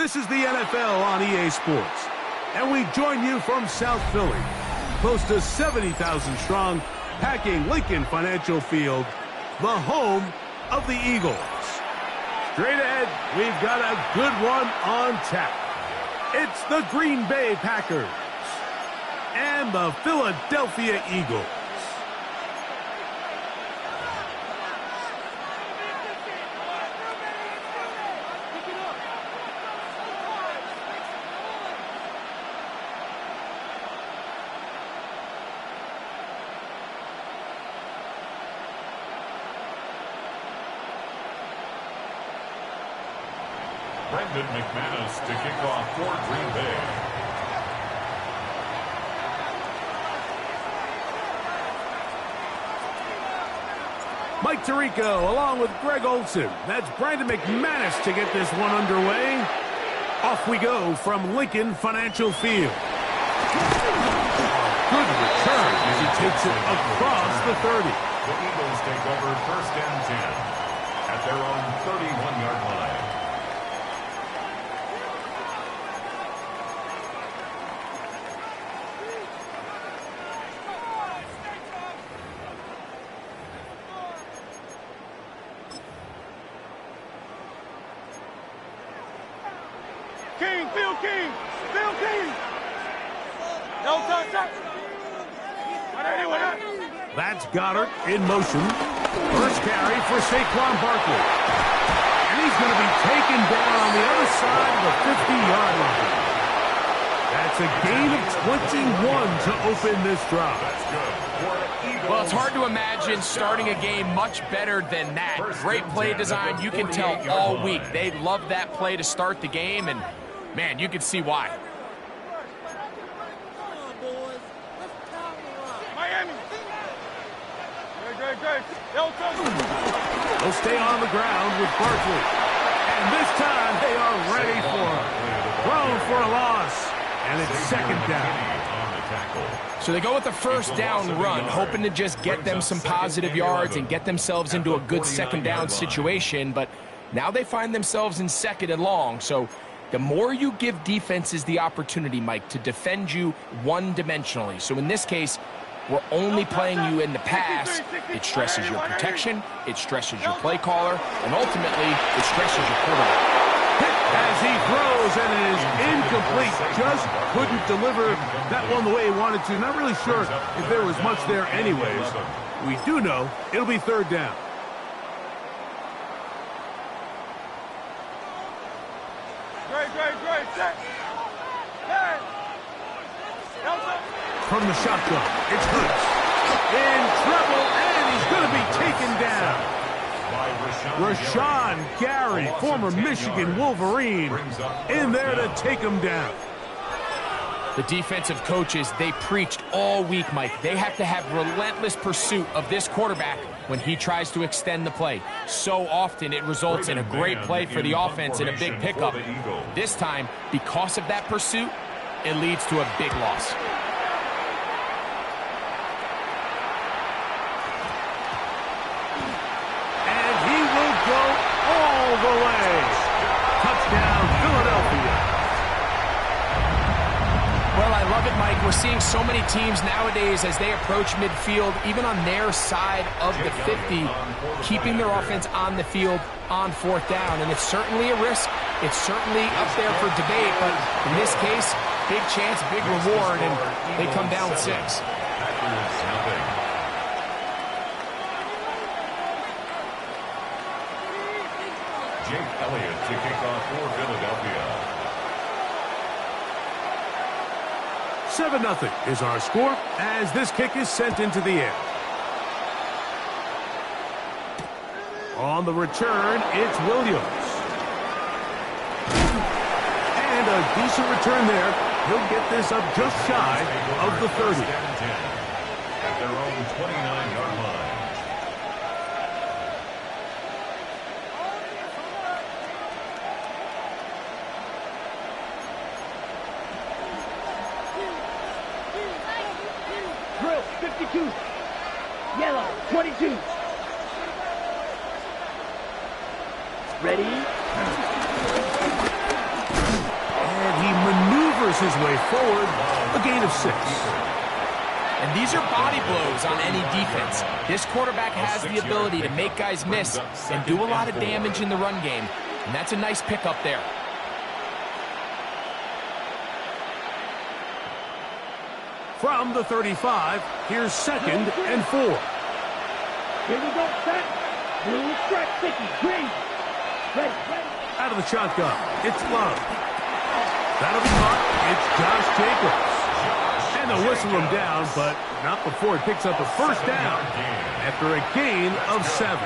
This is the NFL on EA Sports, and we join you from South Philly, close to 70,000 strong, packing Lincoln Financial Field, the home of the Eagles. Straight ahead, we've got a good one on tap. It's the Green Bay Packers and the Philadelphia Eagles. McManus to kick off for Green Bay. Mike Tirico along with Greg Olson. That's Brandon McManus to get this one underway. Off we go from Lincoln Financial Field. Good return as he takes it across the 30. The Eagles take over 1st and 10 at their own 31-yard line. That's Goddard in motion. First carry for Saquon Barkley. And he's going to be taken down on the other side of the 50-yard line. That's a gain of 21 to open this drive. Well, it's hard to imagine starting a game much better than that. Great play design. You can tell all week they love that play to start the game, and, man, you can see why. They'll stay on the ground with Barkley. And this time they are ready for him. Thrown for a loss. And it's 2nd down. So they go with the 1st down run, hoping to just get them some positive yards and get themselves into a good 2nd down situation. But now they find themselves in 2nd and long. So the more you give defenses the opportunity, Mike, to defend you one-dimensionally. So in this case, we're only playing you in the pass. It stresses your protection, it stresses your play caller, and ultimately, it stresses your quarterback. As he throws, and it is incomplete. Just couldn't deliver that one the way he wanted to. Not really sure if there was much there anyways. We do know it'll be 3rd down. From the shotgun, it's Hurts. In trouble, and he's going to be taken down. Rashawn Gary, former Michigan Wolverine, in there to take him down. The defensive coaches, they preached all week, Mike. They have to have relentless pursuit of this quarterback when he tries to extend the play. So often it results in a great play for the offense and a big pickup. This time, because of that pursuit, it leads to a big loss. All the way. Touchdown, Philadelphia. Well, I love it, Mike. We're seeing so many teams nowadays as they approach midfield, even on their side of the 50, keeping their offense on the field on 4th down. And it's certainly a risk. It's certainly up there for debate. But in this case, big chance, big reward, and they come down with 6. Jake Elliott to kick off for Philadelphia. 7-0 is our score as this kick is sent into the air. On the return, it's Williams. And a decent return there. He'll get this up just shy of the 30. At their own 29-yard line. Drill, 52. Yellow, 22. Ready? his way forward, a gain of 6. And these are body blows on any defense. This quarterback has the ability to make guys miss and do a lot of damage in the run game. And that's a nice pickup there. From the 35, here's 2nd and 4. Here we go, set. Blue stretch, sticky, green. Ready. Out of the shotgun, it's Love. That'll be caught. It's Josh Jacobs. And they'll whistle him down, but not before he picks up a first down after a gain of 7.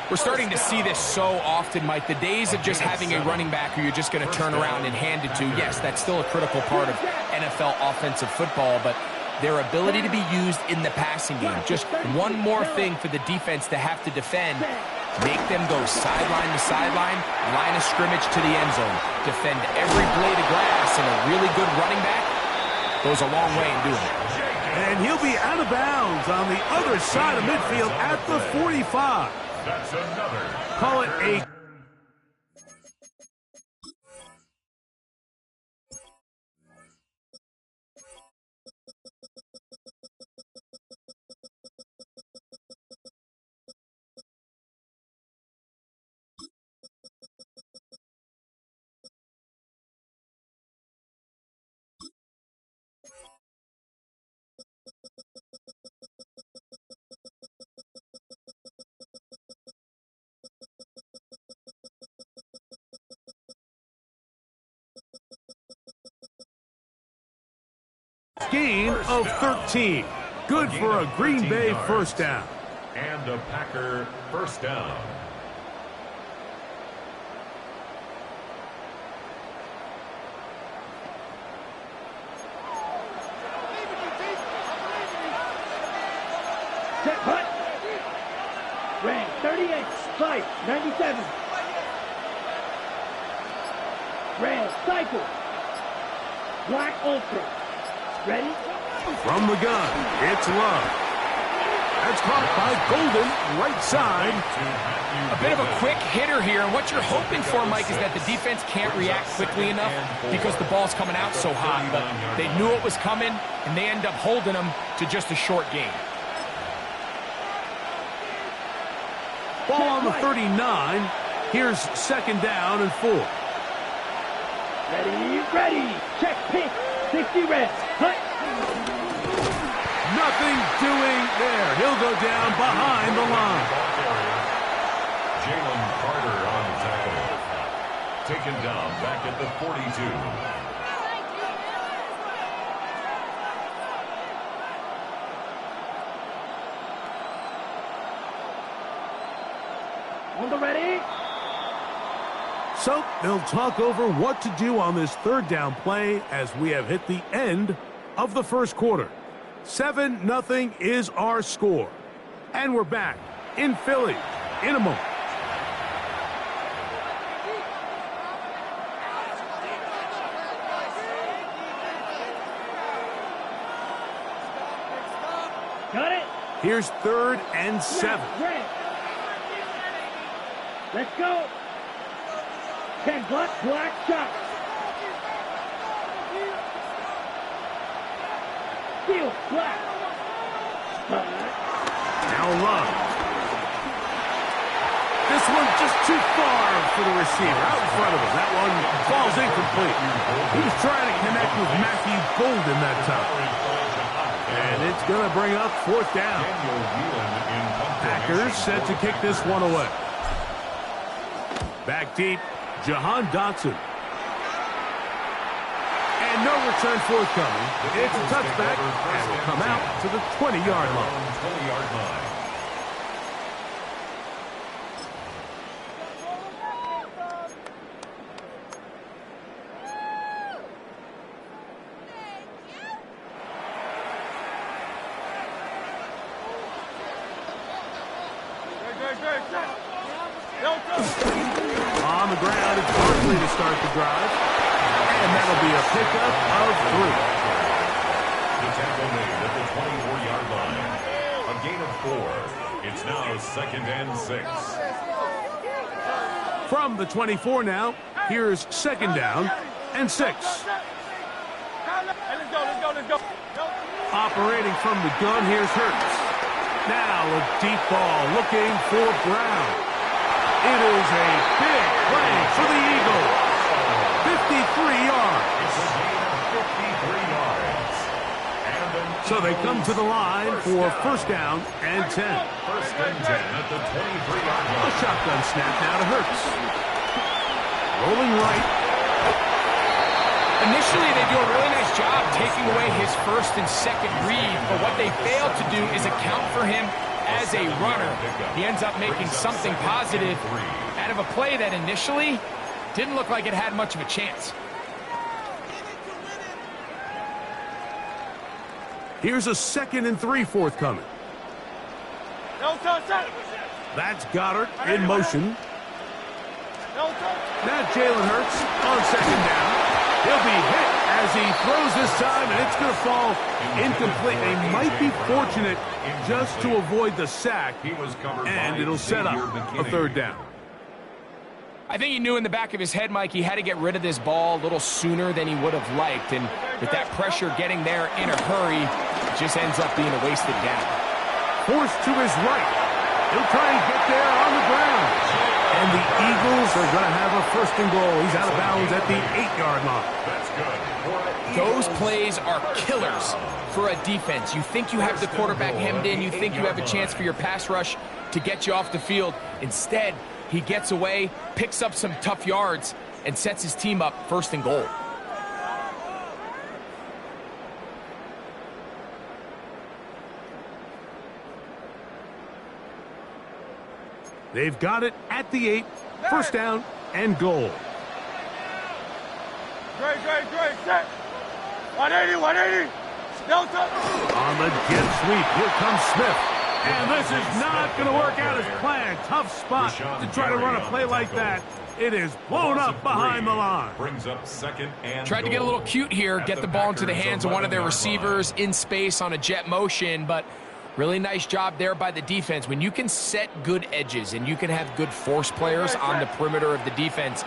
We're starting to see this so often, Mike. The days of just having a running back who you're just going to turn around and hand it to, yes, that's still a critical part of NFL offensive football, but their ability to be used in the passing game. Just one more thing for the defense to have to defend. Make them go sideline to sideline, line of scrimmage to the end zone. Defend every blade of grass, and a really good running back goes a long way in doing it. And he'll be out of bounds on the other side of midfield at the 45. That's another. Call it a... gain of 13. Good for a Green Bay first down. And a Packer first down. Set, hut. Ran 38, fight, 97. Ran, cycle. Black Ultra. Ready? From the gun, it's Love. That's caught by Golden, right side. A bit of a quick hitter here, and what you're hoping for, Mike, is that the defense can't react quickly enough because the ball's coming out so hot. But they knew it was coming, and they end up holding them to just a short gain. Ball on the 39. Here's 2nd down and 4. Ready. Check, pink, 60 red. Hut. Nothing doing there. He'll go down behind the line. Jalen Carter on the tackle. Taken down back at the 42. On the ready. So they'll talk over what to do on this 3rd down play as we have hit the end of the first quarter. 7-0 is our score. And we're back in Philly in a moment. Got it. Here's 3rd and 7. Red. Let's go. 10 black shot. Steel, black. Now Love. This one just too far for the receiver. Out in front of him. That one falls incomplete. He was trying to connect with Matthew Golden that time. And it's going to bring up 4th down. Packers set to kick this one away. Back deep, Jahan Dotson. And no return forthcoming. It's a touchback and will come out to the 20-yard line. On the ground, it's Barkley to start the drive. And that'll be a pickup of 3. The tackle made at the 24-yard line. A gain of 4. It's now 2nd and 6. From the 24 now, here's 2nd down and 6. Let's go. Operating from the gun, here's Hurts. Now a deep ball looking for Brown. It is a big play for the Eagles. 53 yards. It's a gain of 53 yards. So they come to the line for first down and 10. First and 10 at the 23-yard A line. shotgun snap now to Hurts. Rolling right. Initially, they do a really nice job taking away his first and second read, but what they fail to do is account for him as a runner. He ends up making something positive out of a play that initially didn't look like it had much of a chance. Here's a 2nd and 3 forthcoming. That's Goddard in motion. Now Jalen Hurts on 2nd down. He'll be hit as he throws this time, and it's going to fall incomplete. They might be fortunate just to avoid the sack, and it'll set up a 3rd down. I think he knew in the back of his head, Mike, he had to get rid of this ball a little sooner than he would have liked. And with that pressure getting there in a hurry, it just ends up being a wasted down. Forced to his right. He'll try and get there on the ground. And the Eagles are going to have a 1st and goal. He's out of bounds at the 8-yard line. That's good. Those plays are killers for a defense. You think you have the quarterback hemmed in. You think you have a chance for your pass rush to get you off the field. Instead, he gets away, picks up some tough yards, and sets his team up 1st and goal. They've got it at the 8, 1st down and goal. Great. Set. 180. On the jet sweep, here comes Smith. And this is not going to work out as planned. Tough spot to try to run a play like that. It is blown up behind the line. Brings up 2nd and Tried to get a little cute here, get the ball into the hands of one of their receivers in space on a jet motion, but really nice job there by the defense. When you can set good edges and you can have good force players on the perimeter of the defense,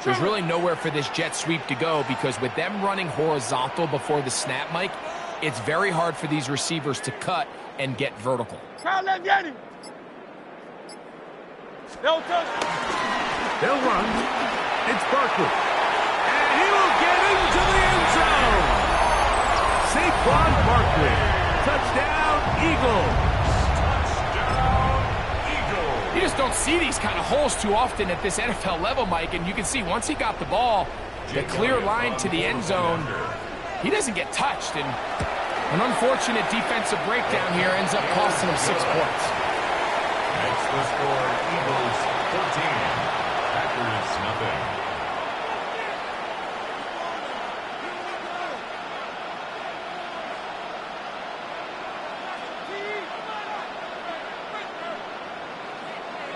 there's really nowhere for this jet sweep to go, because with them running horizontal before the snap, Mike, it's very hard for these receivers to cut and get vertical. They'll run. It's Barkley. And he will get into the end zone. Saquon Barkley. Touchdown, Eagles. You just don't see these kind of holes too often at this NFL level, Mike, and you can see once he got the ball, the clear line to the end zone, he doesn't get touched, and an unfortunate defensive breakdown here ends up costing him 6 points. Makes the score Eagles 14, Packers nothing.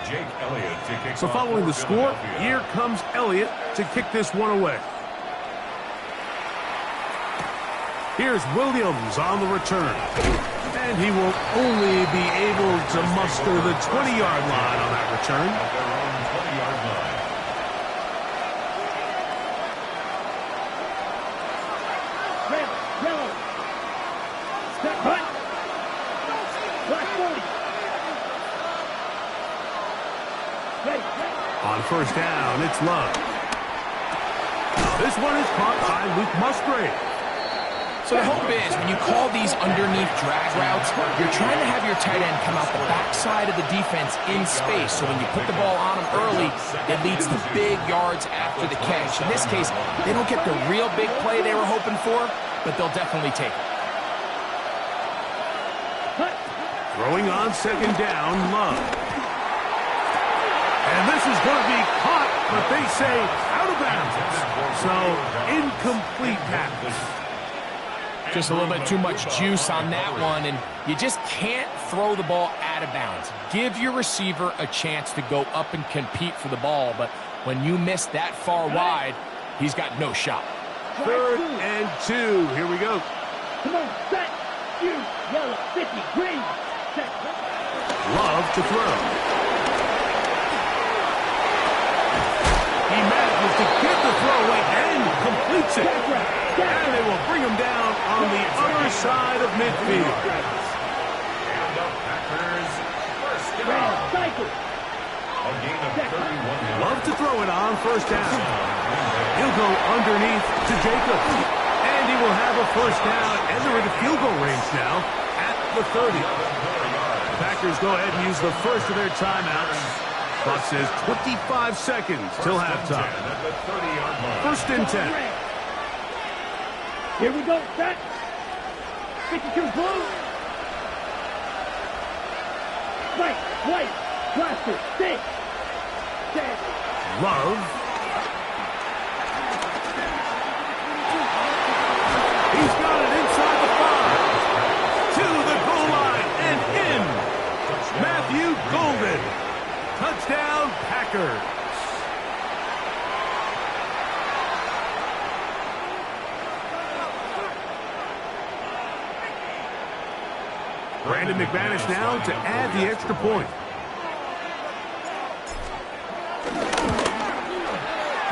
Jake Elliott to kick So off following for the score, Philadelphia. here comes Elliott to kick this one away. Here's Williams on the return. And he will only be able to muster the 20-yard line on that return. At their own 20-yard line. Red, yellow. Step right. Black 40. Ready. On 1st down, it's Love. This one is caught by Luke Musgrave. So the hope is when you call these underneath drag routes, you're trying to have your tight end come out the backside of the defense in space. So when you put the ball on him early, it leads to big yards after the catch. In this case, they don't get the real big play they were hoping for, but they'll definitely take it. Throwing on 2nd down, Love. And this is going to be caught, but they say out of bounds. So incomplete pass. Just a little bit too much juice on that one, and you just can't throw the ball out of bounds. Give your receiver a chance to go up and compete for the ball, but when you miss that far wide, he's got no shot. 3rd and 2. Here we go. Come on, set. You, yellow, 50, green. Set. Love to throw. He manages to get the throw away and complete completes it. And they will bring him down on the other side of midfield. And the Packers first down. A gain of 31 yards. Love to throw it on first down. He'll go underneath to Jacobs. And he will have a first down. And they're in the field goal range now at the 30. The Packers go ahead and use the first of their timeouts. Clock says 25 seconds till halftime. First and 10. Here we go, set. 52 blue. Right, white, blaster, stick. Set. Love. He's got it inside the 5. To the goal line and in. Matthew Golden. Touchdown, Packers. Brandon McManus now to add the extra point.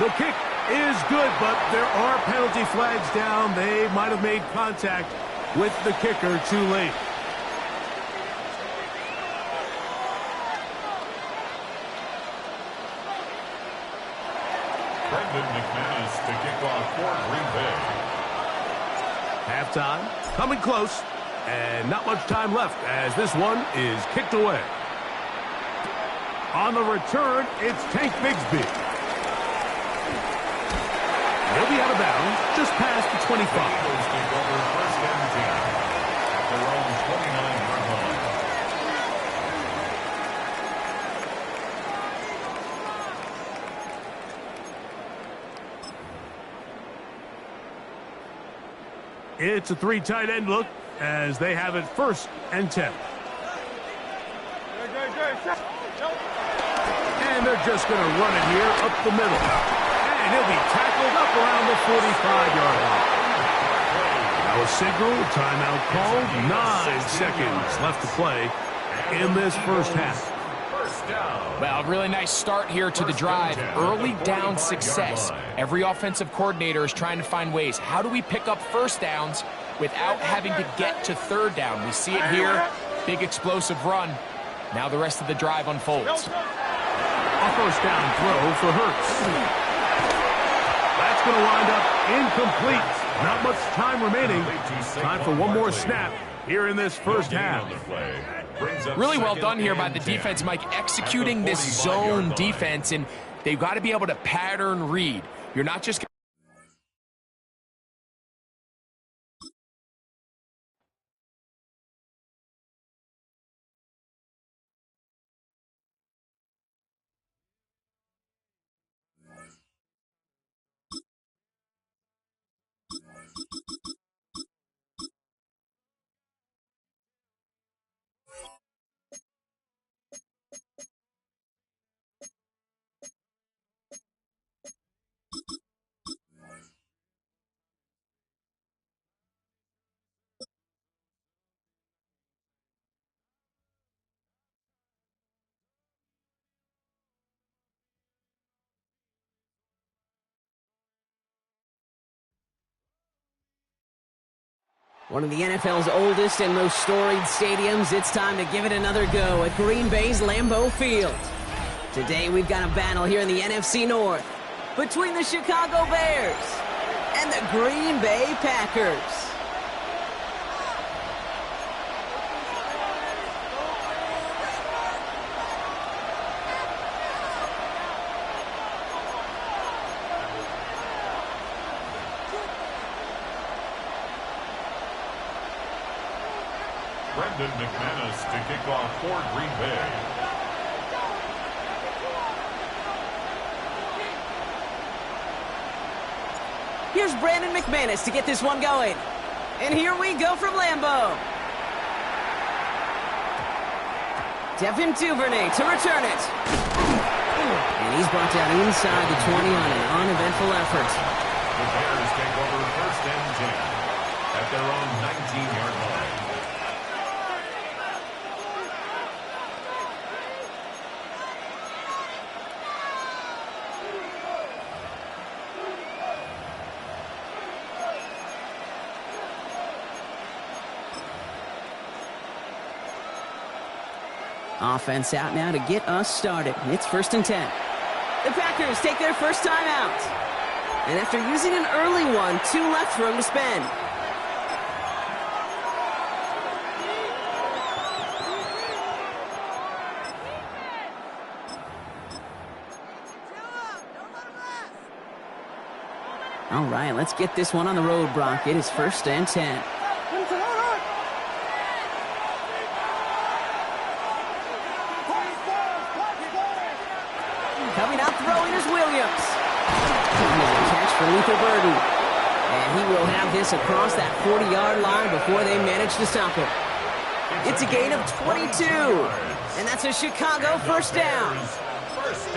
The kick is good, but there are penalty flags down. They might have made contact with the kicker too late. Brandon McManus to kick off for Green Bay. Halftime, coming close, and not much time left as this one is kicked away. On the return, it's Tank Bigsby. He'll be out of bounds just past the 25. Eagles take over first and 10 at their own 29-yard line. It's a 3 tight end look as they have it first and 10. And they're just going to run it here up the middle. And he'll be tackled up around the 45-yard line. Now a signal, timeout called. 9 seconds left to play in this first half. Well, really nice start here to the drive. Early down success. Every offensive coordinator is trying to find ways. How do we pick up first downs without having to get to third down? We see it here. Big explosive run. Now the rest of the drive unfolds. A first down throw for Hurts. That's going to wind up incomplete. Not much time remaining. Time for one more snap here in this first half. Really well done here by the defense, Mike, executing this zone defense, and they've got to be able to pattern read. You're not just... One of the NFL's oldest and most storied stadiums, it's time to give it another go at Green Bay's Lambeau Field. Today we've got a battle here in the NFC North between the Chicago Bears and the Green Bay Packers. Brandon McManus to kick off for Green Bay. Here's Brandon McManus to get this one going. And here we go from Lambeau. Devin Duvernay to return it. And he's brought down inside the 20 on an uneventful effort. The Bears take over first and 10 at their own 19-yard line. Offense out now to get us started. It's 1st and 10. The Packers take their first time out. And after using an early one, 2 left for them to spend. All right, let's get this one on the road, Brock. It is 1st and 10. Coming out throwing is Williams. Catch for lethal burden. And he will have this across that 40-yard line before they manage to stop him. It's a gain of 22. And that's a Chicago first down.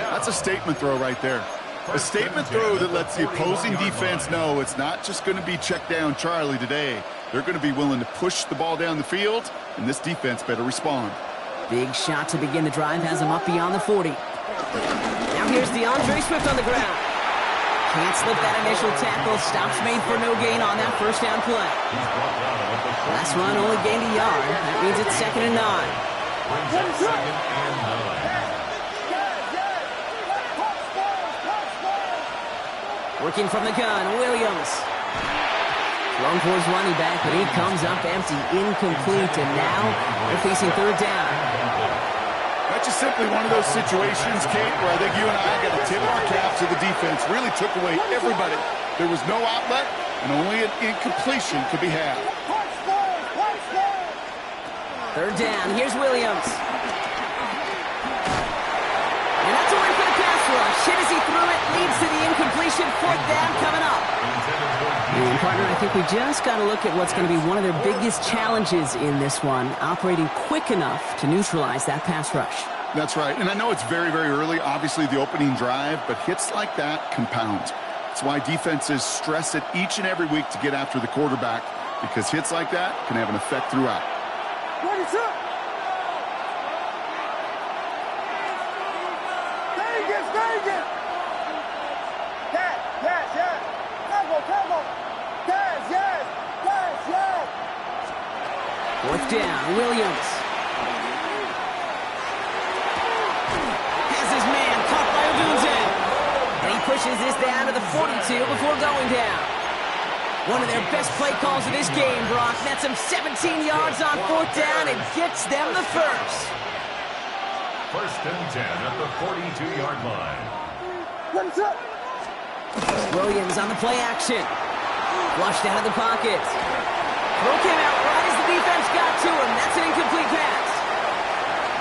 That's a statement throw right there. A statement throw that lets the opposing defense know it's not just going to be check down Charlie today. They're going to be willing to push the ball down the field, and this defense better respond. Big shot to begin the drive has him up beyond the 40. Now here's DeAndre Swift on the ground. Can't slip that initial tackle. Stops made for no gain on that first down play. Last run only gained a yard. That means it's 2nd and 9. Working from the gun, Williams. Thrown towards running back, but he comes up empty, incomplete, and now they're facing 3rd down. That's just simply one of those situations, Kate, where I think you and I got to tip our cap to the defense. Really took away everybody. There was no outlet, and only an incompletion could be had. 3rd down, here's Williams. And that's a win for the pass rush. Hit as he threw it, leads to the incompletion. 4th down coming up. And partner, I think we just got to look at what's going to be one of their biggest challenges in this one, operating quick enough to neutralize that pass rush. That's right, and I know it's very, very early, obviously the opening drive, but hits like that compound. That's why defenses stress it each and every week to get after the quarterback, because hits like that can have an effect throughout. What is up? Vegas! Yes! Tempo! Yes! 4th down, Williams. Has his man caught by Odunze. And he pushes this down to the 42 before going down. One of their best play calls of this game, Brock. That's him 17 yards on 4th down and gets them the first. 1st and 10 at the 42-yard line. What's up? Williams on the play action. Flushed out of the pocket. Throw came out right as the defense got to him. That's an incomplete pass.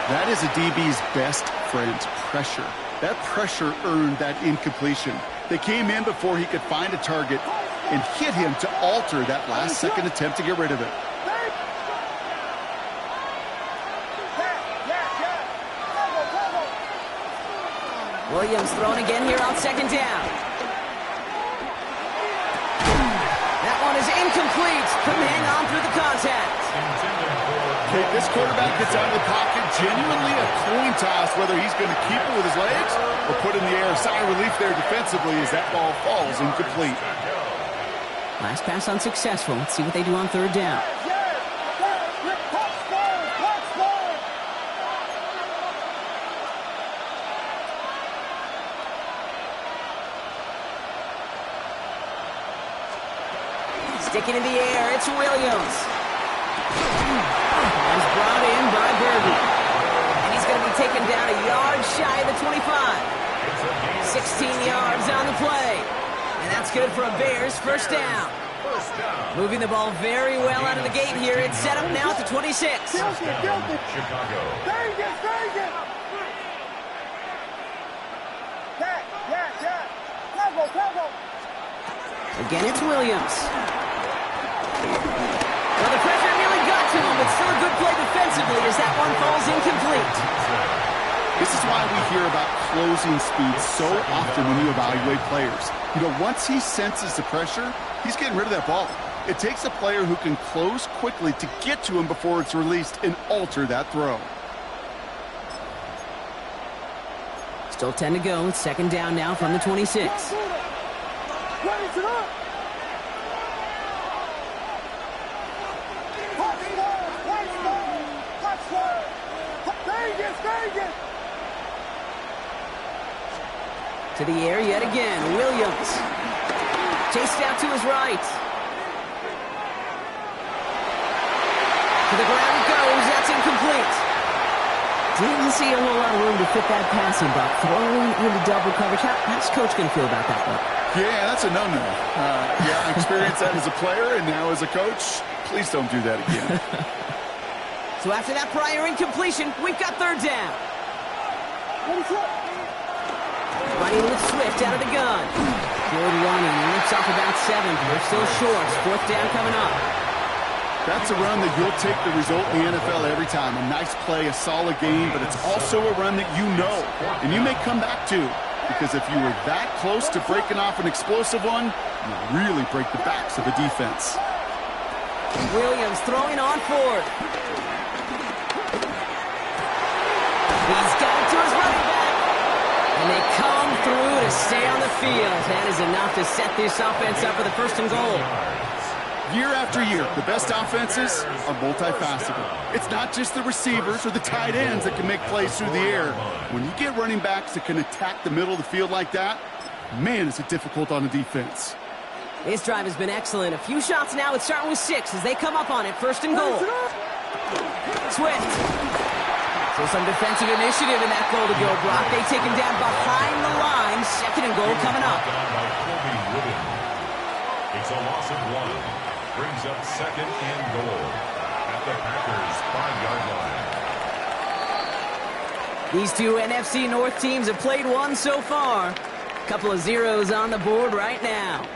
That is a DB's best friend, pressure. That pressure earned that incompletion. They came in before he could find a target and hit him to alter that last-second attempt to get rid of it. Williams throwing again here on 2nd down. That one is incomplete. Couldn't hang on through the contact. Okay, this quarterback gets out of the pocket, genuinely a coin toss whether he's going to keep it with his legs or put in the air. Sigh of relief there defensively as that ball falls incomplete. Last pass unsuccessful. Let's see what they do on 3rd down. Sticking in the air, it's Williams. He's brought in by Burton. And he's going to be taken down a yard shy of the 25. 16 yards on the play. And that's good for a Bears first down. Moving the ball very well out of the gate here. It's set up now at the 26. Chicago. Again, it's Williams. Well, the pressure nearly got to him, but still a good play defensively as that one falls incomplete. This is why we hear about closing speed so often when you evaluate players. You know, once he senses the pressure, he's getting rid of that ball. It takes a player who can close quickly to get to him before it's released and alter that throw. Still 10 to go. It's 2nd down now from the 26. To the air yet again. Williams. Chased out to his right. To the ground it goes. That's incomplete. Didn't see a whole lot of room to fit that passing, but throwing into double coverage. How's Coach going to feel about that one? Yeah, that's a no-no. Yeah, I experienced that as a player and now as a coach. Please don't do that again. So after that prior incompletion, we've got third down. Running with Swift out of the gun. Good running. Leaps off about 7. They're still short. Fourth down coming up. That's a run that you'll take the result in the NFL every time. A nice play, a solid game, but it's also a run that you know, and you may come back to, because if you were that close to breaking off an explosive one, you really break the backs of the defense. Williams throwing on fourth. He's got it to his running back. And they come through to stay on the field. That is enough to set this offense up for the first and goal. Year after year, the best offenses are multifaceted. It's not just the receivers or the tight ends that can make plays through the air. When you get running backs that can attack the middle of the field like that, man, is it difficult on the defense. This drive has been excellent. A few shots now. It's starting with 6 as they come up on it. First and goal. Swift. So some defensive initiative in that goal to go, Brock. They take him down behind the line. Second and goal coming up. It's a loss of 1. Brings up second and goal at the Packers' 5-yard line. These two NFC North teams have played one so far. Couple of zeros on the board right now.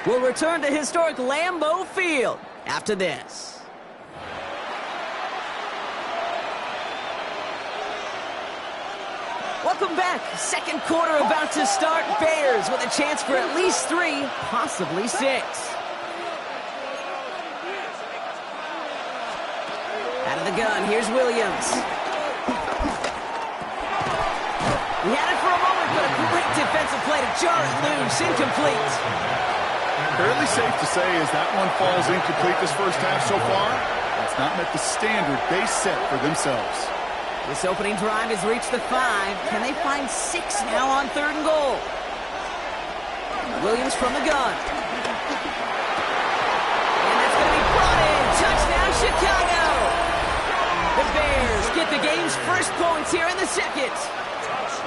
We'll return to historic Lambeau Field after this. Welcome back. Second quarter about to start. Bears with a chance for at least 3, possibly 6. Out of the gun, here's Williams. He had it for a moment, but a great defensive play to jar it loose. Incomplete. Fairly safe to say as that one falls incomplete this first half so far, it's not met the standard they set for themselves. This opening drive has reached the 5. Can they find 6 now on third and goal? Williams from the gun. And that's going to be brought in. Touchdown, Chicago. The Bears get the game's first points here in the second.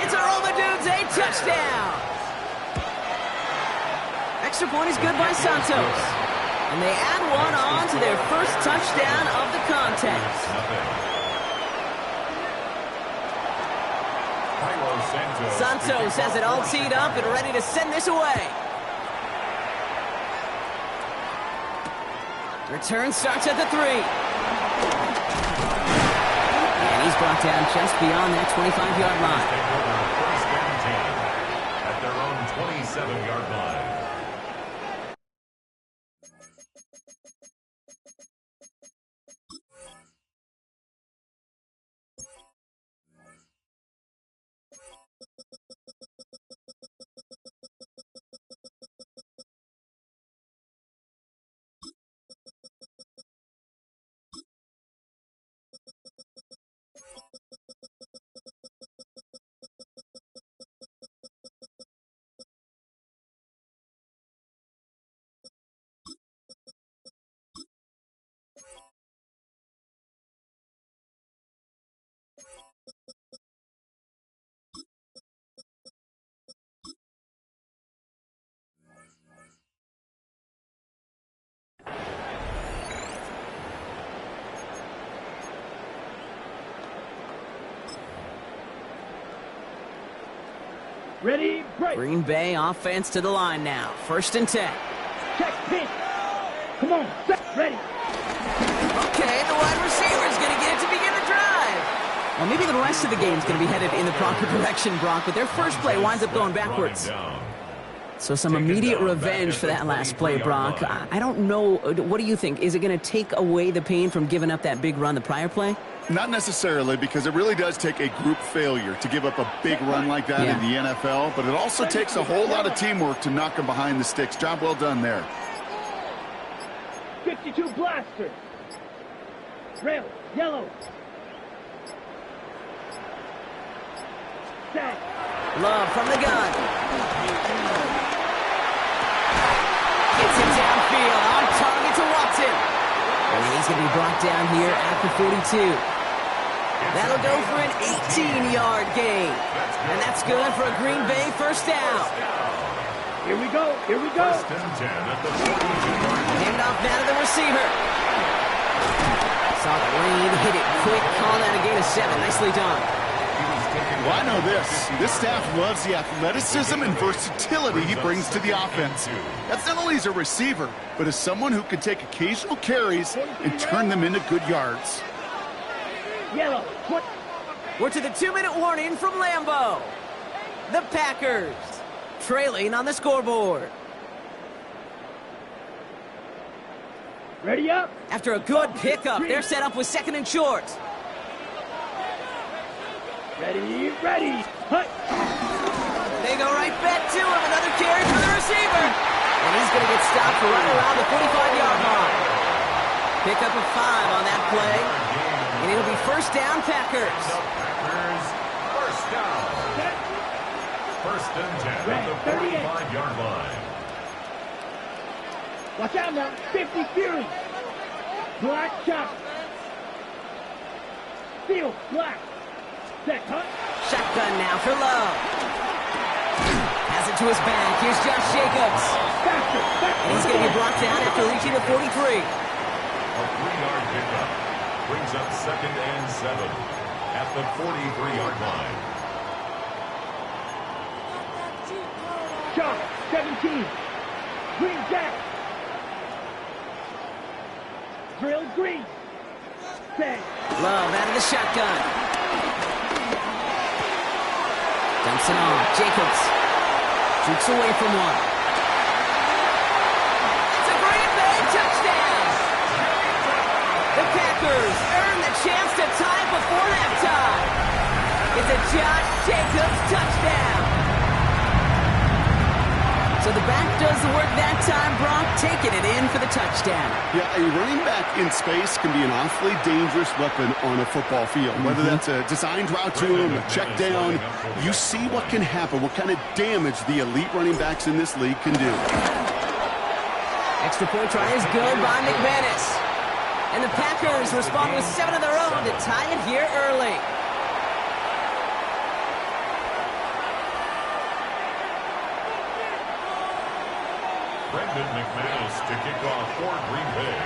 It's a roll the dudes, a touchdown. Extra point is good by Santos. And they add one on to their first touchdown of the contest. Santos has it all teed up and ready to send this away. Return starts at the 3. And he's brought down just beyond that 25-yard line. At their own 27-yard line. Ready, break. Green Bay offense to the line now. First and 10. Check, pitch. Come on, set, ready. Okay, the wide receiver is going to get it to begin the drive. Well, maybe the rest of the game is going to be headed in the proper direction, Brock, but their first play winds up going backwards. So some immediate revenge for that last play, Brock. I don't know. What do you think? Is it going to take away the pain from giving up that big run the prior play? Not necessarily, because it really does take a group failure to give up a big run like that in the NFL, but it also takes a whole lot of teamwork to knock them behind the sticks. Job well done there. 52 blaster. Red, yellow. Set. Love from the gun. Gets it downfield. On target to Watson. And he's going to be brought down here at the 42. That'll go for an 18-yard gain. And that's good for a Green Bay first down. Here we go. Here we go. First and 10 at the 42-yard line. Hand off now to the receiver. Saw the lane, hit it quick, called out a gain of 7. Nicely done. Well, I know this. This staff loves the athleticism and versatility he brings to the offense. That's not only as a receiver, but as someone who can take occasional carries and turn them into good yards. Yellow. What? We're to the 2-minute warning from Lambeau. The Packers trailing on the scoreboard. Ready up. After a good pickup, they're set up with 2nd and short. Ready, ready. Hut. They go right back to him. Another carry for the receiver. And he's going to get stopped right around the 45-yard line. Pick up a 5 on that play. And it'll be first down, Packers. The Packers, first down. First and 10 at the 45-yard line. Watch out now. 50 Fury. Black chop. Field. Black. Set. Hunt. Shotgun now for Love. Has it to his back. Here's Josh Jacobs. Faster. And he's going to be brought down after reaching the 43. A 3-yard pickup brings up 2nd and 7 at the 43-yard line. Shot. 17. Green Jack. Drill green. Set. Love out of the shotgun. Dumps it on. Jacobs shoots away from one. It's a Green Bay touchdown. The Packers earn the chance to tie it before halftime. It's a Josh Jacobs touchdown. So the back does the work that time, Brock, taking it in for the touchdown. Yeah, a running back in space can be an awfully dangerous weapon on a football field. Whether that's a designed route to him, a check down, you see what can happen, what kind of damage the elite running backs in this league can do. Extra point try is good by McManus. And the Packers respond with 7 of their own to tie it here early. Brendan McManus to kick off for Green Bay.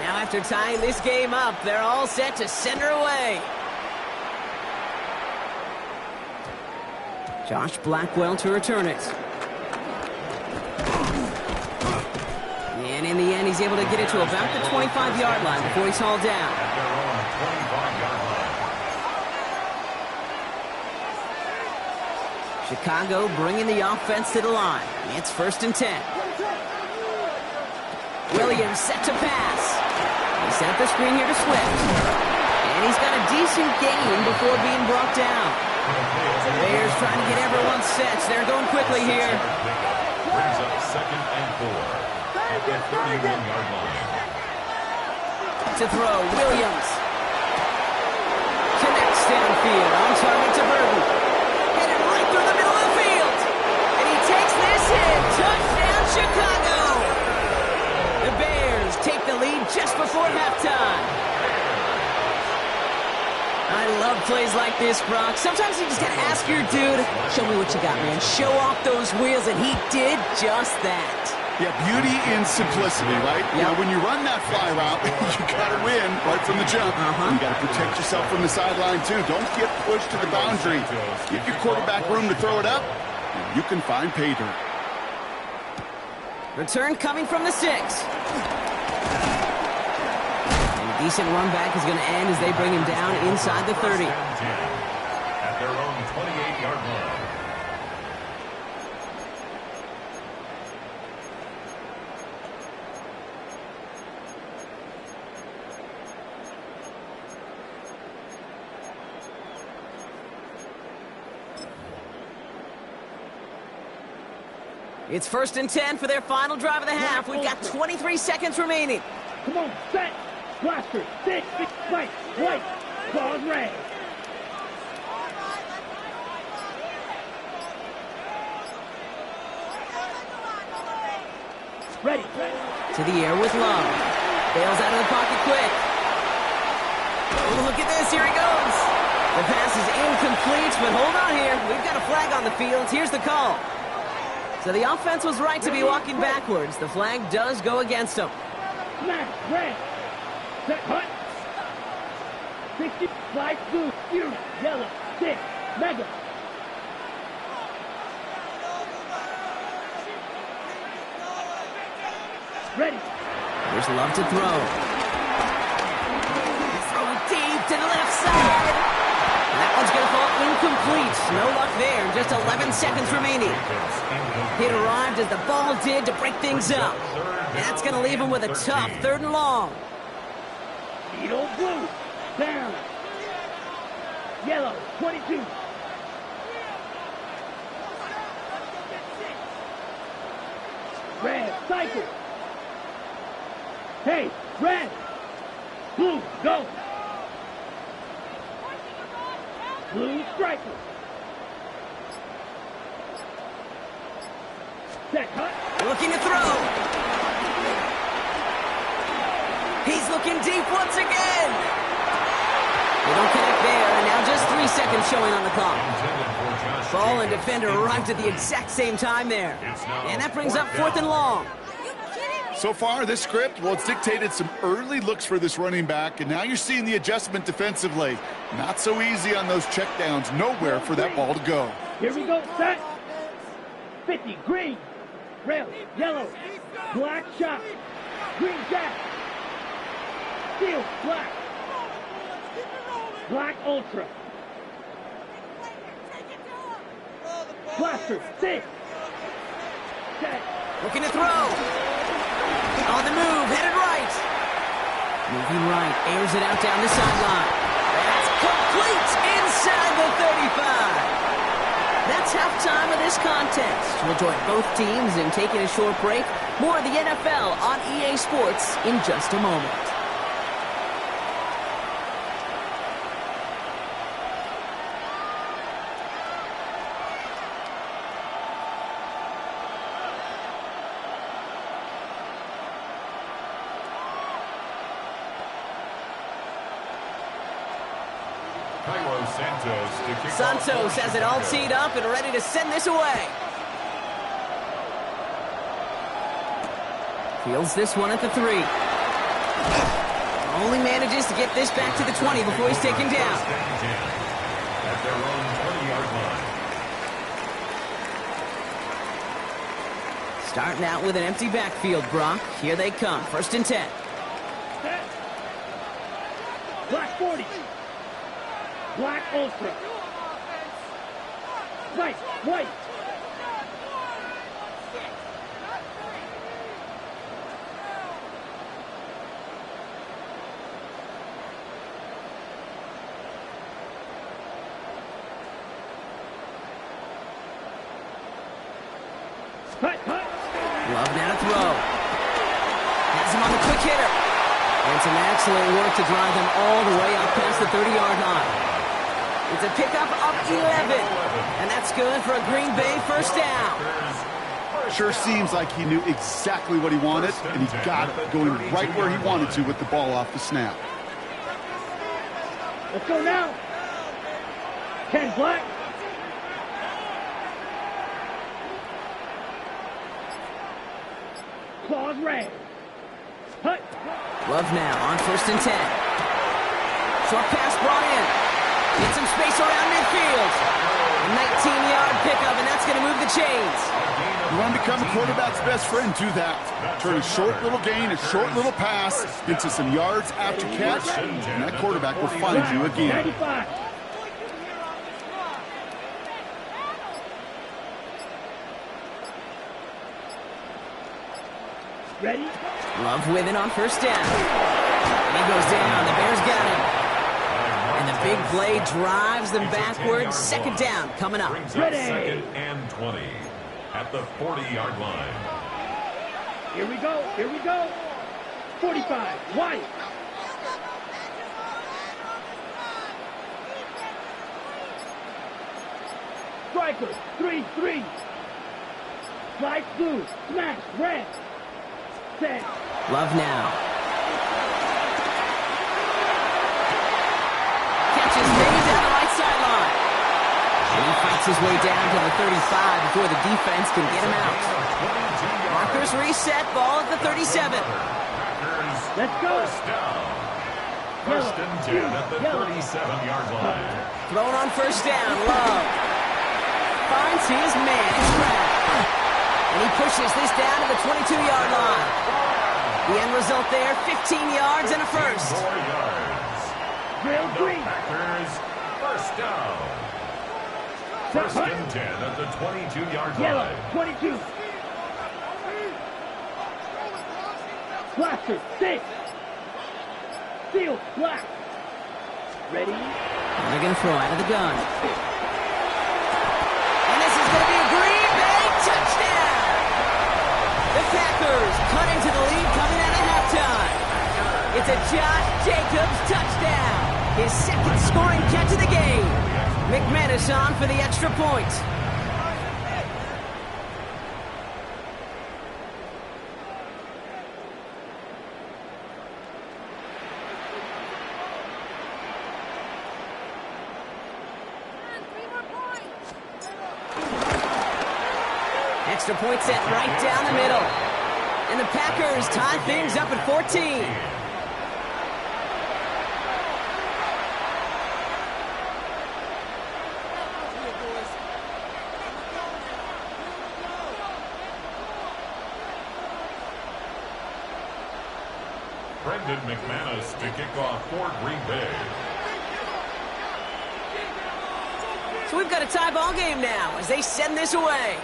Now after tying this game up, they're all set to send her away. Josh Blackwell to return it. And in the end, he's able to get it to about the 25-yard line before he's hauled down. At their own 25-yard line. Chicago bringing the offense to the line. It's 1st and 10. Williams set to pass. He set up the screen here to Swift. And he's got a decent gain before being brought down. The Bears trying to get everyone set. They're going quickly here. Brings up 2nd and 4 at the 31-yard line. To throw, Williams. Connects downfield. On target to Burton. Headed right through the middle of the field. And he takes this in. Touchdown, Chicago. The Bears take the lead just before halftime. I love plays like this, Brock. Sometimes you just gotta ask your dude, show me what you got, man. Show off those wheels, and he did just that. Yeah, beauty in simplicity, right? Yep. Now, when you run that fly route, you got to win right from the jump. You got to protect yourself from the sideline, too. Don't get pushed to the boundary. Give your quarterback room to throw it up, and you can find pay dirt. Return coming from the 6. And a decent run back is going to end as they bring him down inside the 30. At their own 28-yard line. It's 1st and 10 for their final drive of the half. We've got 23 seconds remaining. Come on, set. Blaster. 6. White. White. Claws red. Ready. To the air with Love. Bails out of the pocket quick. Oh, look at this. Here he goes. The pass is incomplete, but hold on here. We've got a flag on the field. Here's the call. So the offense was right to be walking backwards. The flag does go against them. Smash. Red. Set. Hut. 60. Fly. Blue. Fury. Yellow. 6. Mega. Ready. There's Love to throw. Throw it deep to the left side. That one's going to fall incomplete. No luck there. Just 11 seconds remaining. It arrived as the ball did to break things up. And that's going to leave him with a tough 3rd and long. Beetle blue. Down. Yellow. 22. Red. Cycle. Hey, red, blue, go. Blue striker. Set, cut. Looking to throw. He's looking deep once again. They don't connect there, and now just 3 seconds showing on the clock. Ball and defender arrived at the exact same time there. And that brings up 4th and long. So far, this script, well, it's dictated some early looks for this running back, and now you're seeing the adjustment defensively. Not so easy on those checkdowns. Nowhere for that ball to go. Here we go, set. 50, green, red, yellow, black shot, green jack, steel, black, black ultra, blaster, 6, set. Looking to throw. On the move, headed right. Moving right, airs it out down the sideline. That's complete inside the 35. That's halftime of this contest. We'll join both teams in taking a short break. More of the NFL on EA Sports in just a moment. Santos has it all teed up and ready to send this away. Fields this one at the 3. Only manages to get this back to the 20 before he's taken down. At their own 20-yard line. Starting out with an empty backfield, Brock. Here they come. 1st and 10. Set. Black 40. Black ultra. White, white. Cut, cut. Love now to throw. Has him on the quick hitter. And some excellent work to drive them all the way up past the 30-yard line. It's a pickup of 11. And that's good for a Green Bay 1st down. Sure seems like he knew exactly what he wanted, and he got it, going right where he wanted to with the ball off the snap. Let's go now. Ken Black. Claws red. Hut. Love now on 1st and 10. Short pass brought in. Get some space around midfield. A 19-yard pickup, and that's going to move the chains. You want to become a quarterback's best friend, do that. Turn a short little gain, a short little pass into some yards after catch, and that quarterback will find you again. 95. Ready? Love with it on 1st down. And he goes down. The Bears got him. And the big play drives them backwards. 2nd down coming up. Ready. 2nd and 20 at the 40-yard line. Here we go. Here we go. 45. White. Striker. 3-3. Slice blue. Smash. Red. Set. Love now. Catch is made down the right sideline. And he fights his way down to the 35 before the defense can get him out. Markers reset, ball at the 37. Let's go. First and 10 at the 37-yard line. Thrown on first down, Love. Finds his man, Track. And he pushes this down to the 22-yard line. The end result there, 15 yards and a first. 4 yards. Real green. Packers, first down. First and 10 at the 22-yard Yellow, line. 22. Blaster, 6. Field, black. Ready? And they're going to throw out of the gun. And this is going to be a Green Bay touchdown! The Packers cut into the lead coming out of halftime. It's a Josh Jacobs touchdown. His second scoring catch of the game. McManus on for the extra point. Extra point set right down the middle. And the Packers tie things up at 14. Brendan McManus to kick off for Green Bay. So we've got a tie ball game now as they send this away.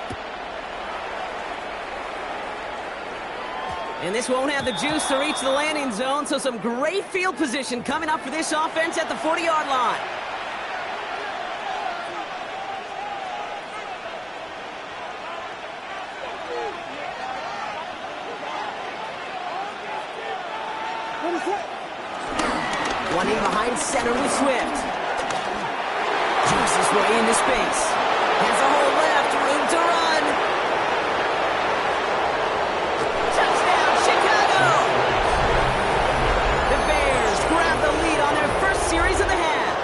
And this won't have the juice to reach the landing zone, so some great field position coming up for this offense at the 40-yard line. One in behind center with Swift. Jumps his way into space. Has a hole left, room to run. Touchdown, Chicago! The Bears grab the lead on their first series of the half.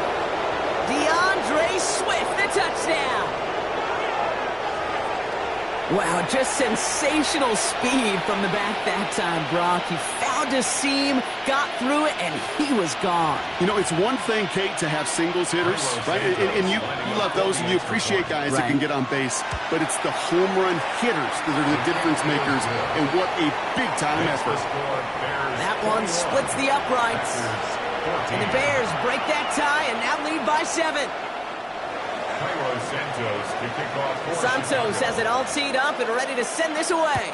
DeAndre Swift, the touchdown. Wow, just sensational speed from the back that time, Brock. He found a seam, got through it, and he was gone. You know, it's one thing, Kate, to have singles hitters, right? And you love those, and you appreciate guys that can get on base. But it's the home run hitters that are the difference makers, and what a big-time effort. That one splits the uprights. And the Bears break that tie and now lead by 7. Santos has it all teed up and ready to send this away.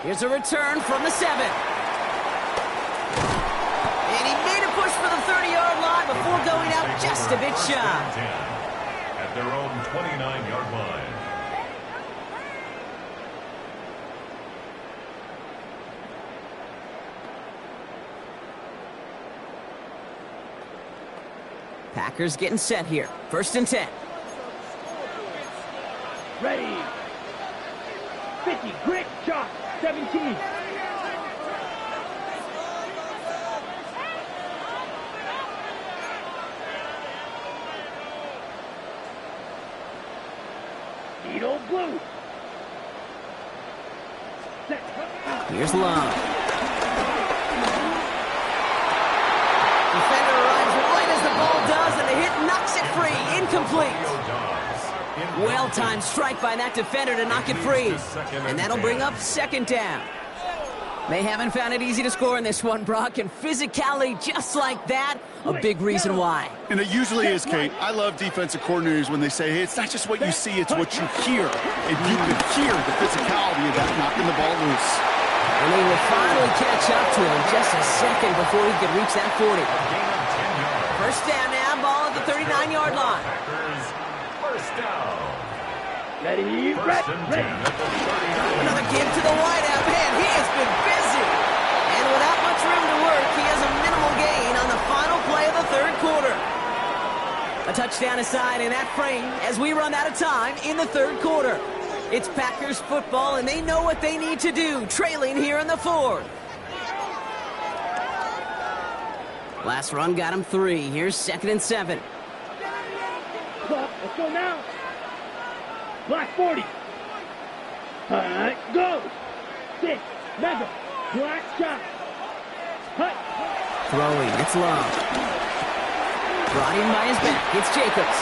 Here's a return from the 7. And he made a push for the 30-yard line before going out just a bit shy. At their own 29-yard line. Packers getting set here. First and 10. Ready. 50, grit, shot, 17. Needle blue. Set. Here's Love. Defender arrives right as the ball does, and the hit knocks it free. Incomplete. Well-timed strike by that defender to knock it free. And that'll bring up second down. They haven't found it easy to score in this one, Brock, and physicality just like that, a big reason why. And it usually is, Kate. I love defensive coordinators when they say, hey, it's not just what you see, it's what you hear. And you can hear the physicality of that knocking the ball loose. And they will finally catch up to him just a second before he could reach that 40. First down now, ball at the 39-yard line. First down. Ready, ready. Another give to the wideout. Man, he has been busy. And without much room to work, he has a minimal gain on the final play of the third quarter. A touchdown aside in that frame as we run out of time in the third quarter. It's Packers football, and they know what they need to do, trailing here in the fourth. Last run got him 3. Here's 2nd and 7. Let's go now. Black 40. All right, go. 6. Mega. Black shot. Hut. Throwing, it's long. Brought in by his back, it's Jacobs.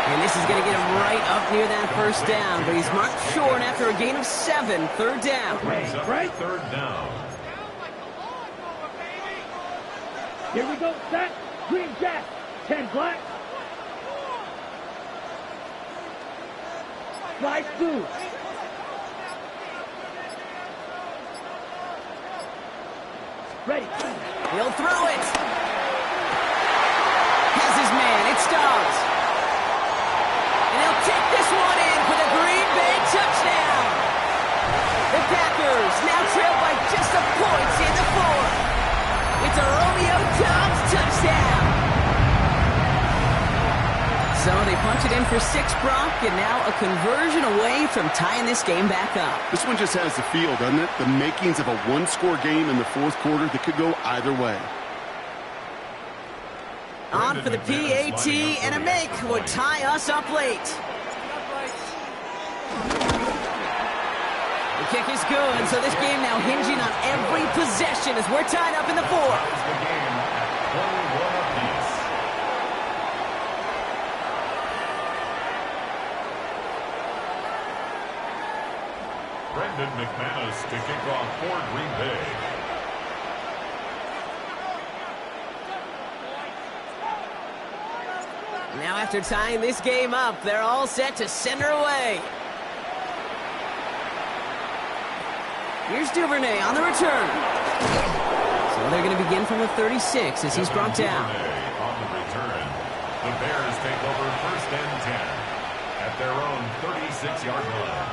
And this is going to get him right up near that first down, but he's marked short after a gain of 7, 3rd down. Right? 3rd down. Here we go, set. Green jack. 10 black. Slide through. Ready. He'll throw it. Has his man. It's Dobbs. And he'll take this one in for the Green Bay touchdown. The Packers now trail by just a point in the fourth. It's a Romeo Dobbs touchdown. So they punch it in for 6, Brock, and now a conversion away from tying this game back up. This one just has the feel, doesn't it? The makings of a one-score game in the fourth quarter that could go either way. On for the PAT, and a make would tie us up late. The kick is good, so this game now hinging on every possession as we're tied up in the fourth. The game at 21 apiece. Brendan McManus to kick off for Green Bay. Now after tying this game up, they're all set to send her away. Here's Duvernay on the return. So they're going to begin from the 36 as he's brought down. Duvernay on the return. The Bears take over 1st and 10 at their own 36-yard line.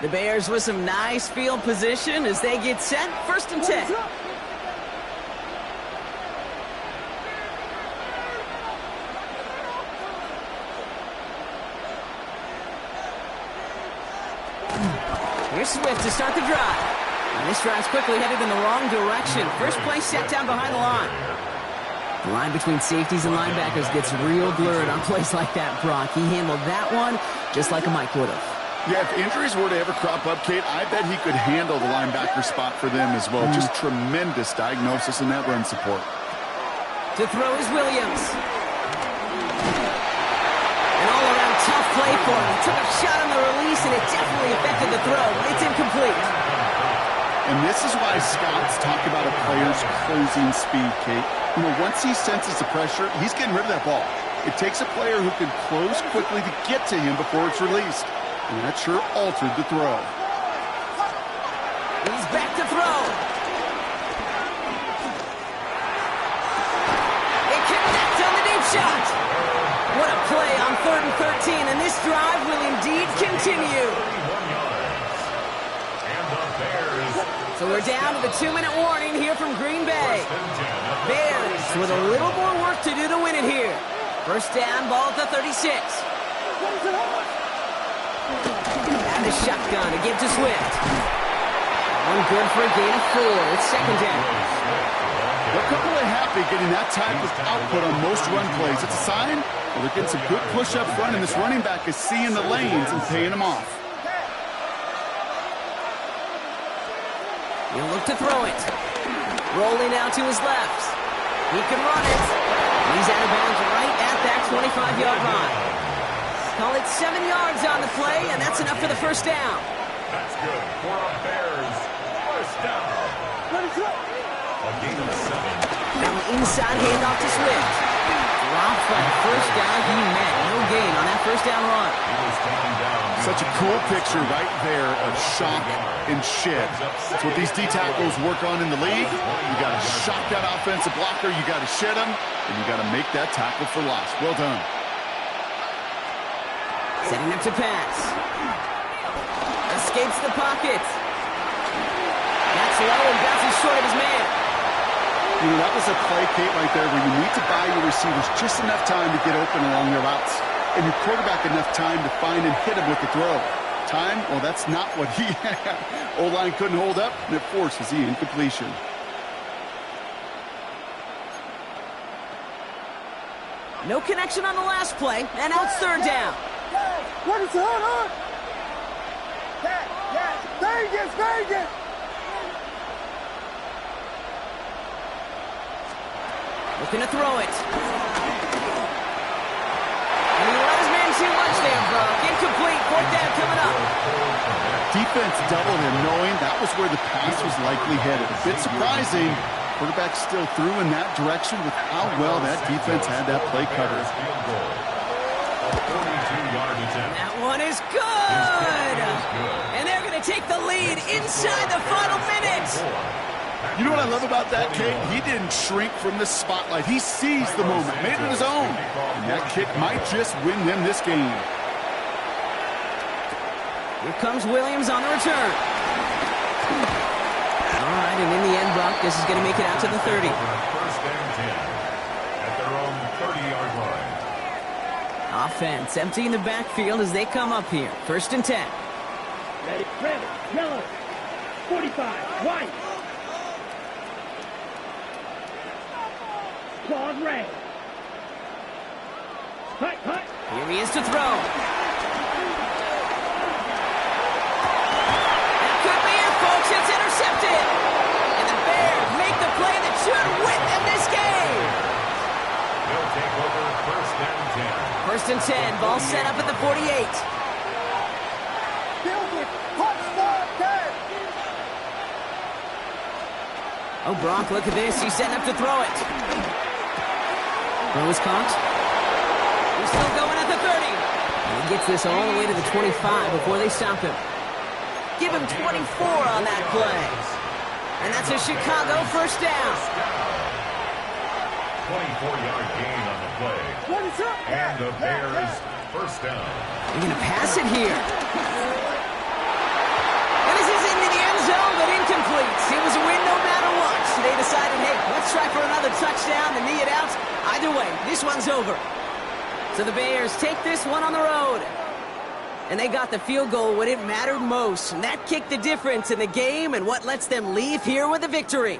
The Bears with some nice field position as they get set. 1st and 10. Here's Swift to start the drive. And this drive's quickly headed in the wrong direction. First play set down behind the line. The line between safeties and linebackers gets real blurred on plays like that, Brock. He handled that one just like a Mike would have. Yeah, if injuries were to ever crop up, Kate, I bet he could handle the linebacker spot for them as well. Just tremendous diagnosis in that run support. To throw is Williams. An all-around tough play for him. He took a shot on the release, and it definitely affected the throw. It's incomplete. And this is why scouts talk about a player's closing speed, Kate. You know, once he senses the pressure, he's getting rid of that ball. It takes a player who can close quickly to get to him before it's released. And that sure altered the throw. He's back to throw. It connects on the deep shot. What a play on 3rd and 13, and this drive will indeed continue. So we're down to the 2-minute warning here from Green Bay. Bears with a little more work to do to win it here. 1st down, ball at the 36. And a shotgun to give to Swift. One good for a gain of 4. It's 2nd down. They're completely happy getting that type of output on most run plays. It's a sign that they're getting some good push up front, and this running back is seeing the lanes and paying them off. He'll look to throw it. Rolling out to his left. He can run it. He's out of bounds right at that 25-yard line. Call it 7 yards on the play, and that's enough for the 1st down. That's good for a Bears 1st down. A gain of 7. Now inside handoff to Swift. Dropped by the 1st down he met. No gain on that 1st down run. He was taken down. Such a cool picture right there of shock and shit. That's what these D-tackles work on in the league. You got to shock that offensive blocker, you got to shed him, and you got to make that tackle for loss. Well done. Setting up to pass. Escapes the pocket. That's low and bounces short of his man. You know, that was a play, Kate, right there where you need to buy your receivers just enough time to get open along their routes. and your quarterback enough time to find and hit him with the throw. Time, well, that's not what he had. O-line couldn't hold up, and it forces the incompletion. No connection on the last play, and now it's third down. What is going on? Vegas, Vegas! Looking to throw it. And he let his man too much there, Brock. Incomplete, fourth down coming up. Defense doubled him, knowing that was where the pass was likely headed. A bit surprising. Quarterback still threw in that direction with how well that defense had that play covered. That one is good. And they're going to take the lead inside the final minute. You know what I love about that kick? He didn't shrink from the spotlight. He seized the moment, made it his own. And that kick might just win them this game. Here comes Williams on the return. All right, and in the end, Brock, this is going to make it out to the 30. First and 10 at their own 30-yard line. Offense emptying the backfield as they come up here. First and 10. Ready, yellow, 45, white. Claude Ray. Hut. Here he is to throw. That could be it, folks. It's intercepted. And the Bears make the play that should win them this game. They'll take over first and 10. First and 10. Ball set up at the 48. Oh, Brock, look at this. He's setting up to throw it. Throw is caught. He's still going at the 30. And he gets this all the way to the 25 before they stop him. Give him 24 on that play. And that's a Chicago first down. 24-yard gain on the play. And the Bears first down. They're going to pass it here. And this is into the end zone, but incomplete. It was a win no matter what. They decided, hey, let's try for another touchdown to knee it out. Either way, this one's over. So the Bears take this one on the road. And they got the field goal when it mattered most. And that kicked the difference in the game and what lets them leave here with a victory.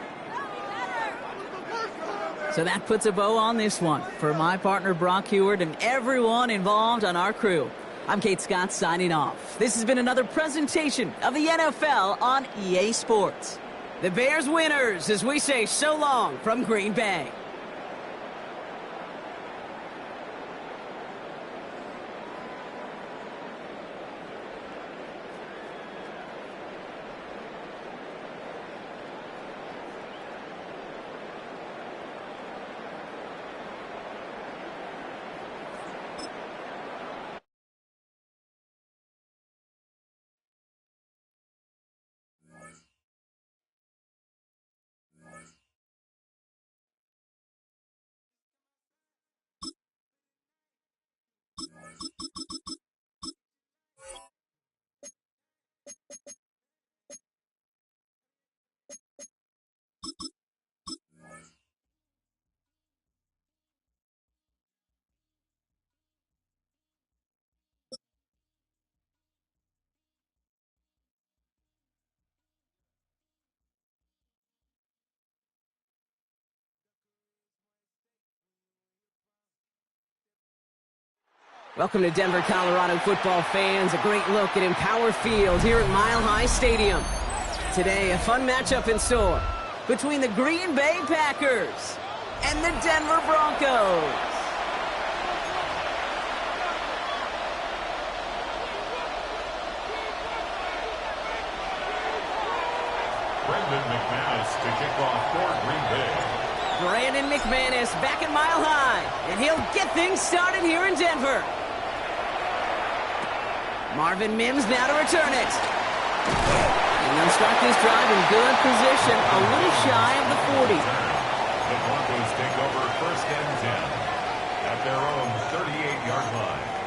So that puts a bow on this one. For my partner, Brock Heward, and everyone involved on our crew, I'm Kate Scott signing off. This has been another presentation of the NFL on EA Sports. The Bears winners as we say so long from Green Bay. Welcome to Denver, Colorado football fans. A great look at Empower Field here at Mile High Stadium. Today, a fun matchup in store between the Green Bay Packers and the Denver Broncos. Brandon McManus to kick off for Green Bay. Brandon McManus back at Mile High, and he'll get things started here in Denver. Marvin Mims now to return it. And they'll start this drive in good position, a little shy of the 40. The Broncos take over first and 10 at their own 38-yard line.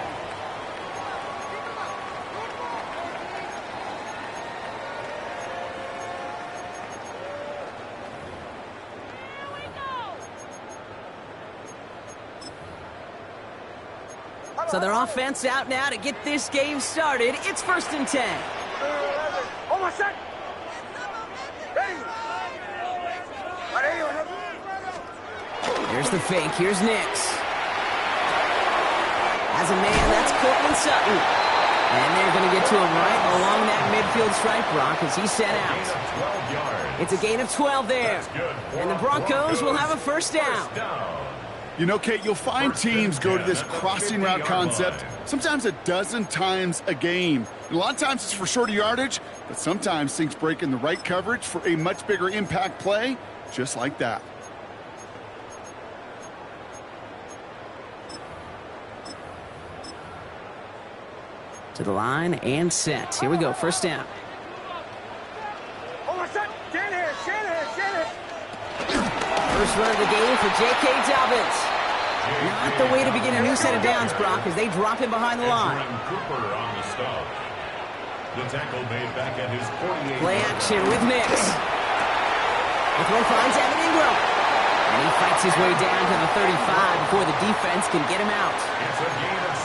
So their offense out now to get this game started. It's 1st and 10. Almost set. Ready. Here's the fake. Here's Nix. As a man, that's Cortland Sutton. And they're going to get to him right along that midfield stripe, Brock, as he's set out. It's a gain of 12 there. And the Broncos will have a 1st down. You know, Kate, you'll find teams go to this crossing route concept sometimes a dozen times a game. And a lot of times it's for shorter yardage, but sometimes things break in the right coverage for a much bigger impact play, just like that. To the line and set. Here we go, 1st down. Almost set. Shanahan. First run of the game for J.K. Dobbins. Not the way to begin a new set of downs, Brock, as they drop him behind the line. Cooper on the stop. The tackle made back at his 48. Play action with Nix. The throw finds Evan Ingram. And he fights his way down to the 35 before the defense can get him out.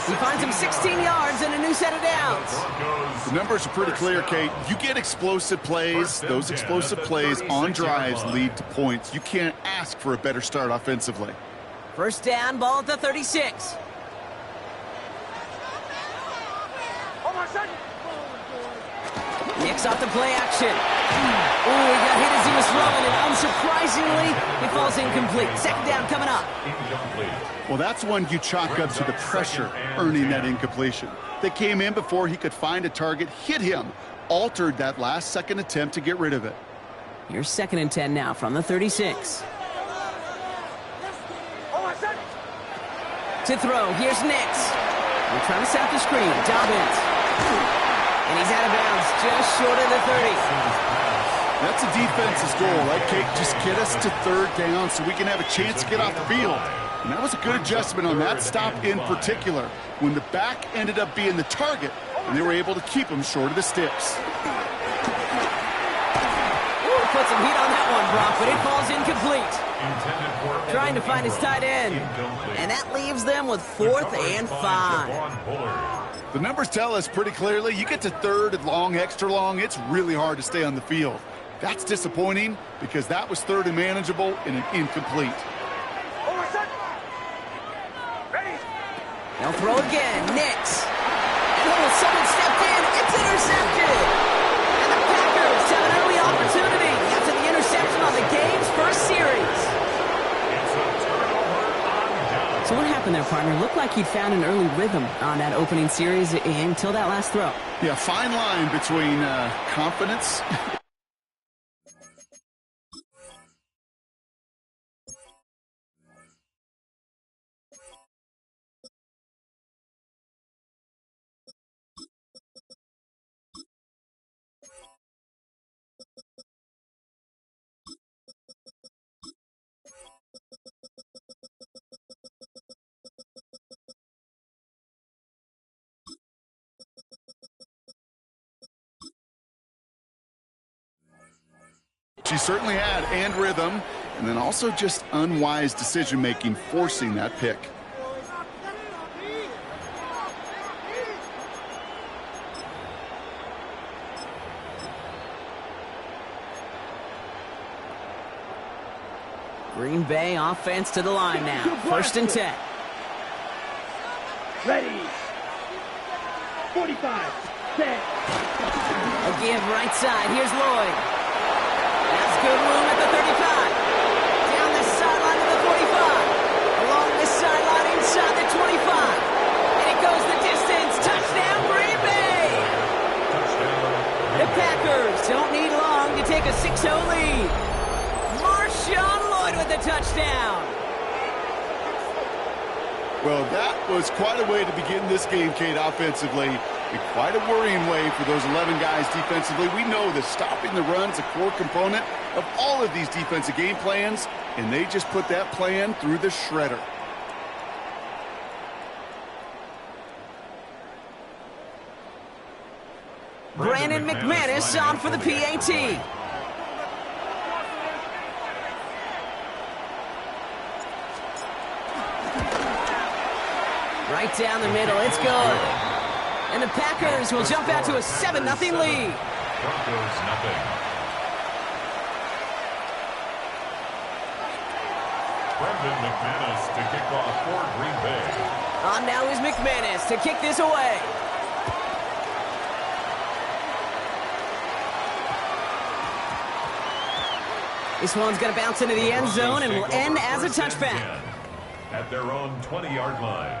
He finds him 16 yards and a new set of downs. The numbers are pretty clear, Kate. You get explosive plays. Those explosive plays on drives lead to points. You can't ask for a better start offensively. 1st down, ball at the 36. Almost set. Nix off the play action. Oh, he got hit as he was throwing, and unsurprisingly, he falls incomplete. 2nd down coming up. Well, that's one you chalk up to the pressure earning that incompletion. They came in before he could find a target, hit him, altered that last second attempt to get rid of it. Here's 2nd and 10 now from the 36. Almost set. To throw, here's Nix. We're trying to set up the screen. Dobbins. And he's out of bounds, just short of the 30. That's a defense's goal, right, Kate? Just get us to 3rd down so we can have a chance to get off the field. And that was a good adjustment on that stop in particular, when the back ended up being the target, and they were able to keep him short of the sticks. Ooh, put some heat on that one, Brock, but it falls incomplete. Trying to find his tight end. And that leaves them with 4th and 5. The numbers tell us pretty clearly, you get to 3rd and long, extra long, it's really hard to stay on the field. That's disappointing because that was 3rd and manageable and an incomplete. Almost set. Ready. They'll throw again. Nix. And oh, someone stepped in. It's intercepted. And the Packers have an early opportunity after the interception on the game's 1st series. So what happened there, partner? Looked like he'd found an early rhythm on that opening series until that last throw. Yeah, fine line between confidence. She certainly had, and rhythm, and then also just unwise decision-making, forcing that pick. Green Bay offense to the line now. 1st and 10. Ready. 45. Set. Again, right side. Here's Lloyd. That's good room at the 35. Down the sideline to the 45. Along the sideline inside the 25. And it goes the distance. Touchdown, Green Bay. The Packers don't need long to take a 6-0 lead. Marshawn Lloyd with the touchdown. Well, that was quite a way to begin this game, Kate, offensively. And quite a worrying way for those 11 guys defensively. We know that stopping the run is a core component of all of these defensive game plans, and they just put that plan through the shredder. Brandon McManus on for the PAT. Right down the middle, it's good. And the Packers will jump out to a 7-0 lead. Broncos nothing. Brendan McManus to kick off for Green Bay. On now is McManus to kick this away. This one's going to bounce into the end zone and will end as a touchback. At their own 20-yard line.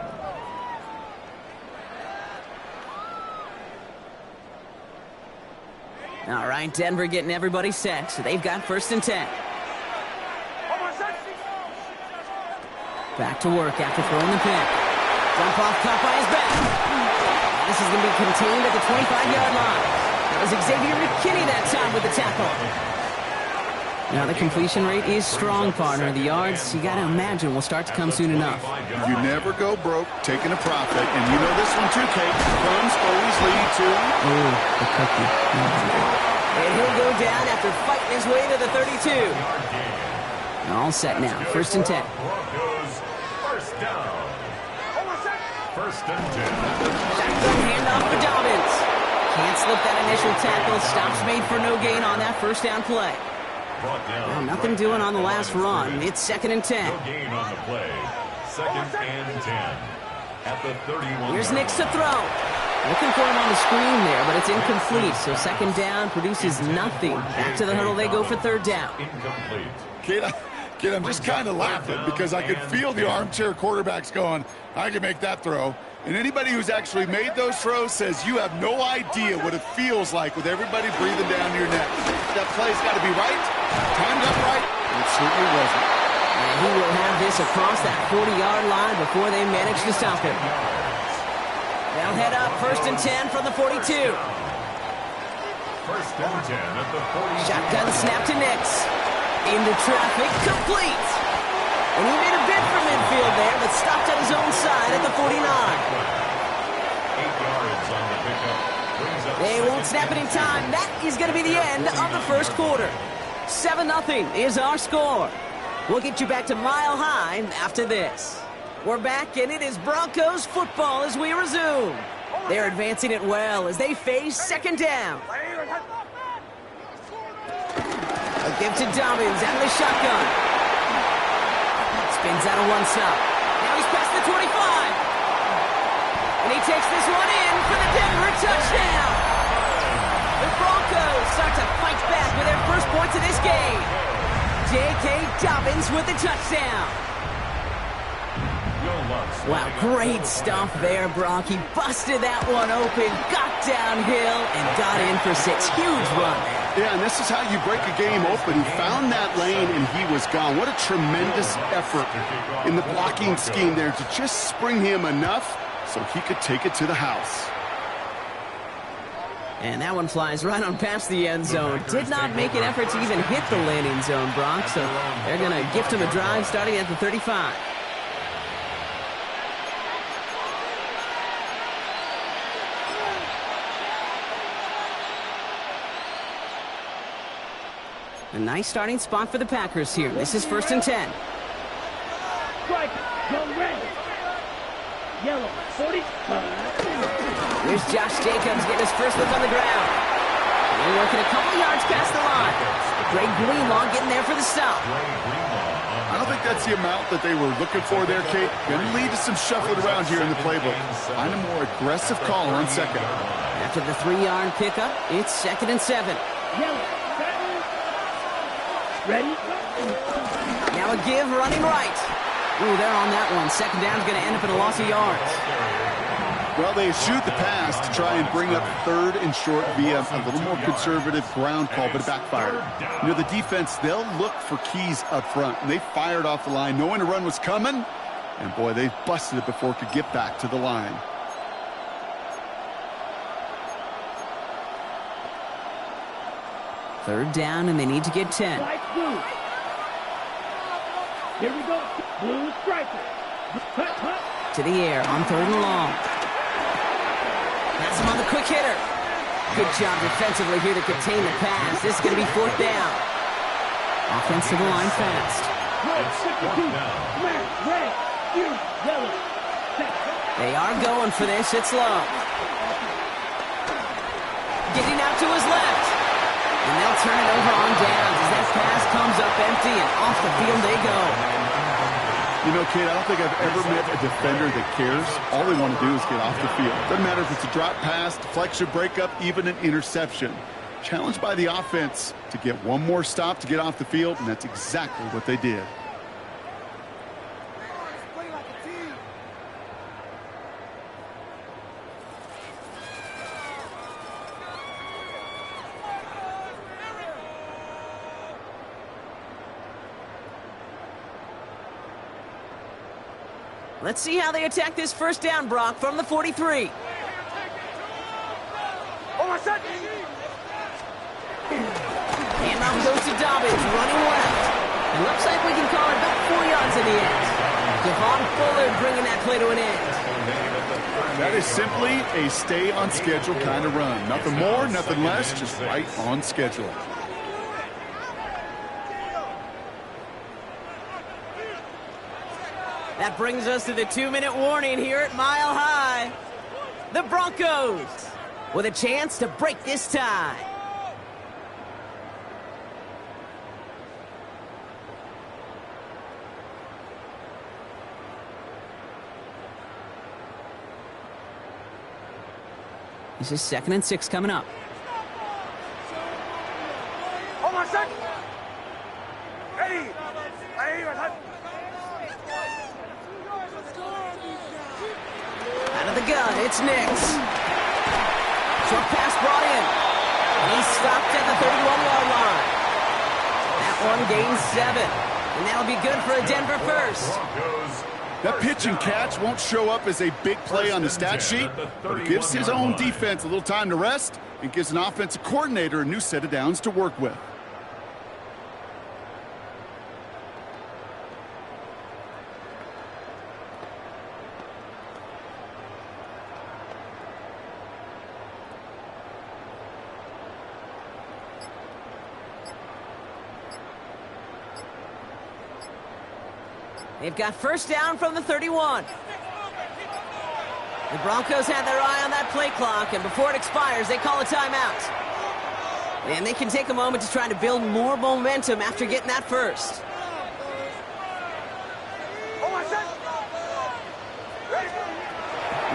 All right, Denver getting everybody set. So they've got 1st and 10. Back to work after throwing the pick. Dump off, caught by his back. This is going to be contained at the 25-yard line. That was Xavier McKinney that time with the tackle. Now the completion rate is strong, partner. The yards, you got to imagine, will start to come soon enough. You never go broke taking a profit, and you know this one too, Kate. Crumbs always lead to... Ooh, the cookie. And he'll go down after fighting his way to the 32. All set now, 1st and 10. Broncos, 1st down. 1st and 10. Shotgun handoff for Dobbins. Can't slip that initial tackle. Stops made for no gain on that 1st down play. Well, nothing doing on the last run. It's 2nd and 10. No gain on the play. 2nd and 10. At the 31. Here's Nix to throw. Looking for him on the screen there, but it's incomplete. So 2nd down produces nothing. Back to the huddle they go for 3rd down. Incomplete. Kid, I'm just kind of laughing because I could feel the armchair quarterbacks going, I can make that throw. And anybody who's actually made those throws says you have no idea what it feels like with everybody breathing down your neck. That play's got to be right, timed up right, and it certainly wasn't. And he will have this across that 40-yard line before they manage to stop him. They'll head up 1st and 10 from the 42. 1st and 10 at the 40. Shotgun snap to Nix. Into traffic, complete. And he made a bid for midfield there, but stopped at his own side at the 49. 8 yards on the pickup. Brings up They won't snap it in time. That is going to be the end of the 1st quarter. 7-0 is our score. We'll get you back to Mile High after this. We're back, and it is Broncos football as we resume. They're advancing it well as they face 2nd down. A give to Dobbins out of the shotgun. Spins out of one stop. Now he's past the 25. And he takes this one in for the Denver touchdown. The Broncos start to fight back with their 1st points of this game. J.K. Dobbins with the touchdown. Wow, great stuff there, Brock. He busted that one open, got downhill, and got in for 6. Huge run. Yeah, and this is how you break a game open. He found that lane, and he was gone. What a tremendous effort in the blocking scheme there to just spring him enough so he could take it to the house. And that one flies right on past the end zone. Did not make an effort to even hit the landing zone, Brock, so they're going to gift him a drive starting at the 35. A nice starting spot for the Packers here. This is 1st and 10. Strike, go red. Yellow, 45. Here's Josh Jacobs getting his 1st look on the ground. They're working a couple yards past the line. Greg Greenlaw getting there for the stop. I don't think that's the amount that they were looking for there, Kate. Going to lead to some shuffling around here in the playbook. Find a more aggressive caller on 2nd. After the 3-yard pickup, it's 2nd and 7. Yellow, ready? Now a give running right. Ooh, they're on that one. 2nd down's going to end up in a loss of yards. Well, they eschewed the pass to try and bring up 3rd and short via a little more conservative ground call, but it backfired. You know, the defense, they'll look for keys up front, and they fired off the line knowing a run was coming, and boy, they busted it before it could get back to the line. Third down, and they need to get 10. Strike blue. Here we go. Blue striker. Cut, cut. To the air on 3rd and long. That's him on the quick hitter. Good job defensively here to contain the pass. This is going to be 4th down. Offense to the line fast. Red, 52. Red, red, blue, yellow. are going for this. It's low. Getting out to his left. And they'll turn it over on downs as that pass comes up empty and off the field they go. You know, Kate, I don't think I've ever met a defender that cares. All they want to do is get off the field. Doesn't matter if it's a drop pass, deflection, breakup, even an interception. Challenged by the offense to get one more stop to get off the field, and that's exactly what they did. Let's see how they attack this first down, Brock, from the 43. Handoff goes to Dobbins, running left. It looks like we can call it about 4 yards in the end. Devon Fuller bringing that play to an end. That is simply a stay-on-schedule kind of run. Nothing more, nothing less, just right on schedule. That brings us to the 2-minute warning here at Mile High. The Broncos with a chance to break this tie. This is 2nd and 6 coming up. Hold on, son. Ready. Out of the gun, it's Nix. Short pass brought in. And he's stopped at the 31-yard line. That one gains 7. And that'll be good for a Denver first. That pitch and catch won't show up as a big play on the stat sheet, but it gives his own defense a little time to rest and gives an offensive coordinator a new set of downs to work with. They've got first down from the 31. The Broncos had their eye on that play clock, and before it expires, they call a timeout. And they can take a moment to try to build more momentum after getting that first.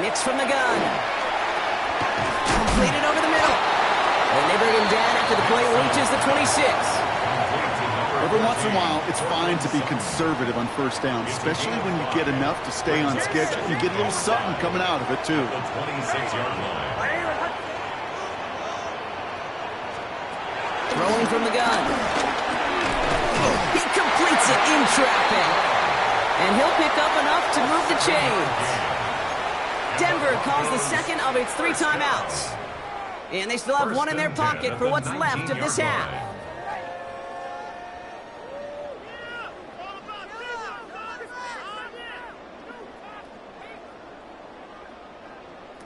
Nix from the gun. Completed over the middle. And they bring him down after the play reaches the 26. Every once in a while, it's fine to be conservative on first down, especially when you get enough to stay on schedule. You get a little something coming out of it, too. The 26-yard line. Throwing from the gun. He completes it in traffic. And he'll pick up enough to move the chains. Denver calls the second of its 3 timeouts. And they still have one in their pocket for what's left of this half.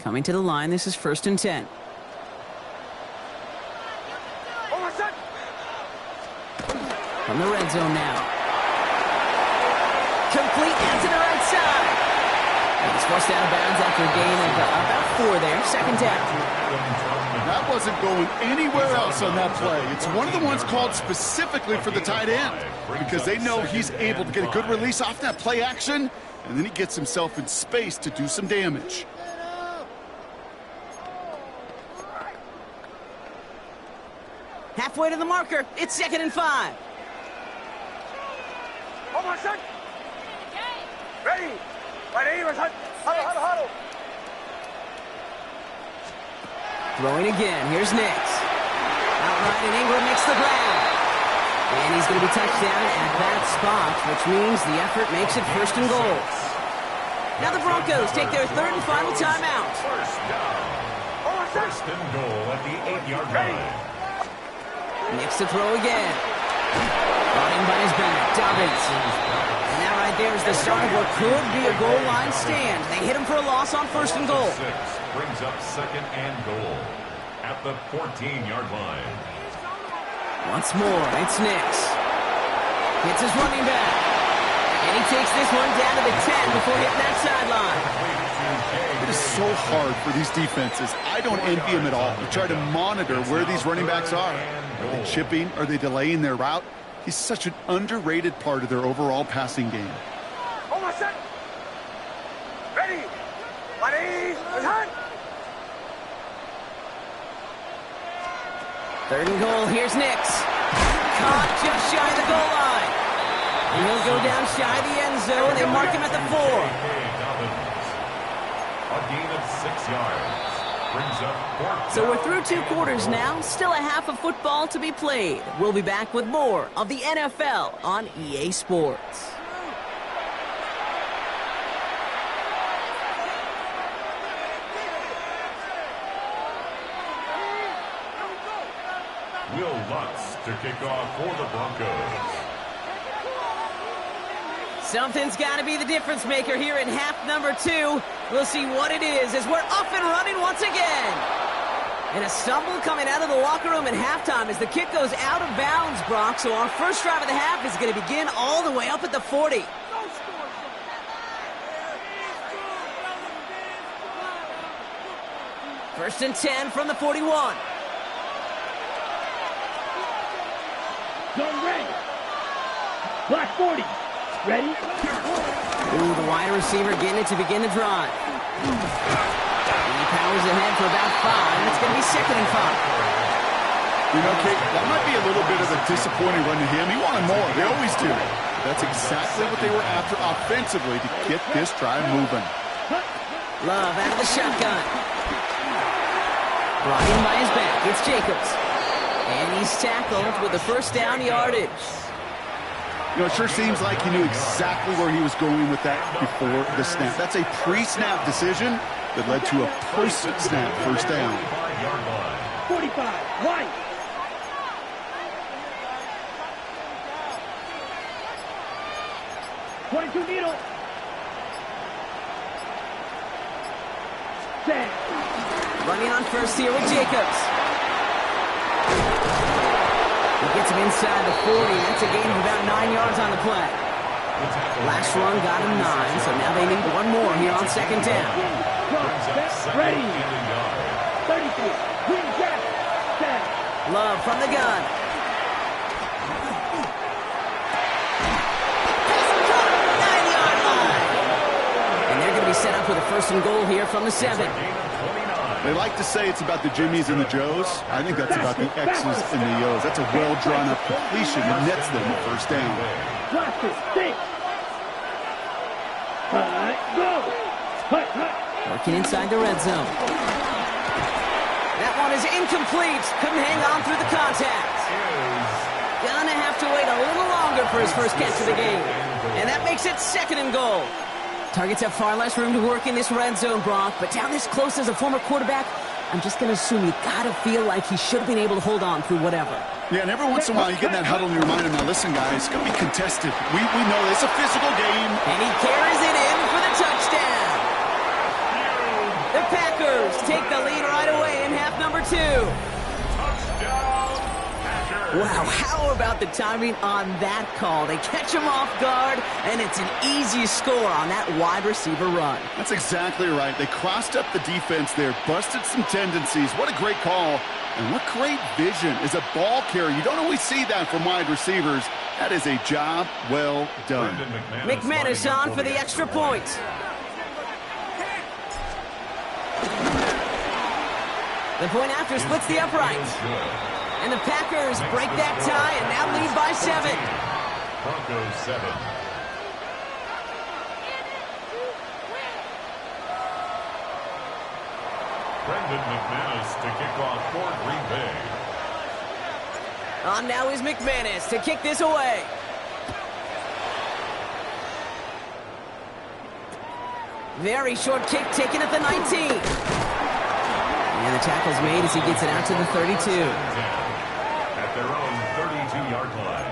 Coming to the line, this is 1st and 10. From the red zone now. Complete and to the right side. And he's forced out of bounds after a gain of about 4 there. 2nd down. That wasn't going anywhere else on that play. It's one of the ones called specifically for the tight end because they know he's able to get a good release off that play action, and then he gets himself in space to do some damage. Halfway to the marker. It's 2nd and 5. Hold on, son. Ready. Huddle. Throwing again. Here's Nix. Outright, and Ingram makes the grab. And he's going to be touched down at that spot, which means the effort makes it 1st and goal. Now the Broncos take their 3rd and final timeout. First down. First and goal at the 8-yard line. Nix to throw again. Brought in by his back. Dobbins. And that right there is the start of what could be a goal line stand. They hit him for a loss on 1st and goal. 6 brings up 2nd and goal at the 14-yard line. Once more, it's Nix. Hits his running back. And he takes this one down to the 10 before hitting that sideline. so hard for these defenses. I don't envy them at all. To try to monitor where these running backs are. Are they chipping? Are they delaying their route? He's such an underrated part of their overall passing game. Almost set. Ready. Ready. Attack. 3rd and goal. Here's Nix. Caught just shy of the goal line. And he'll go down shy of the end zone. They mark him at the 4. A gain of 6 yards. Brings up 4th. So we're through 2 quarters now. Still a half of football to be played. We'll be back with more of the NFL on EA Sports. Will Lutz to kick off for the Broncos. Something's got to be the difference maker here in half number 2. We'll see what it is as we're up and running once again. And a stumble coming out of the locker room at halftime as the kick goes out of bounds, Brock. So our first drive of the half is going to begin all the way up at the 40. First and 10 from the 41. Zone ready. Black 40. Ready? Ooh, the wide receiver getting it to begin the drive. He powers ahead for about 5. It's going to be 2nd and 5. You know, Kate, that might be a little bit of a disappointing run to him. He wanted more. They always do. That's exactly what they were after offensively to get this drive moving. Love out of the shotgun. Brought in by his back. It's Jacobs. And he's tackled with the first down yardage. You know, it sure seems like he knew exactly where he was going with that before the snap. That's a pre-snap decision that led to a post-snap first down. 45. White. .22 needle. Set. Running on first here with Jacobs. He gets him inside the 40. That's a gain of about 9 yards on the play. Last run got him 9, so now they need one more here on 2nd down. Ready. 33. Green jack. Set. Love from the gun. And they're going to be set up with a 1st and goal here from the 7. They like to say it's about the Jimmies and the Joes. I think that's about the X's and the O's. That's a well-drawn-up completion that nets them the first down. Blaster, stay. Go. Working inside the red zone. That one is incomplete. Couldn't hang on through the contact. Gonna have to wait a little longer for his first catch of the game. And that makes it 2nd and goal. Targets have far less room to work in this red zone, Brock, but down this close as a former quarterback, I'm just going to assume you got to feel like he should have been able to hold on through whatever. Yeah, and every once in a while you get in that huddle and you remind him, now listen, guys, it's going to be contested. We know it's a physical game. And he carries it in for the touchdown. The Packers take the lead right away in half number 2. Wow, how about the timing on that call? They catch him off guard, and it's an easy score on that wide receiver run. That's exactly right. They crossed up the defense there, busted some tendencies. What a great call, and what great vision as a ball carrier. You don't always see that from wide receivers. That is a job well done. McManus on for the extra point. The point after splits the upright. And the Packers break that tie and now lead by 7. Broncos 7. Brendan McManus to kick off for Green Bay. On now is McManus to kick this away. Very short kick taken at the 19. And the tackle's made as he gets it out to the 32. At their own 32-yard line.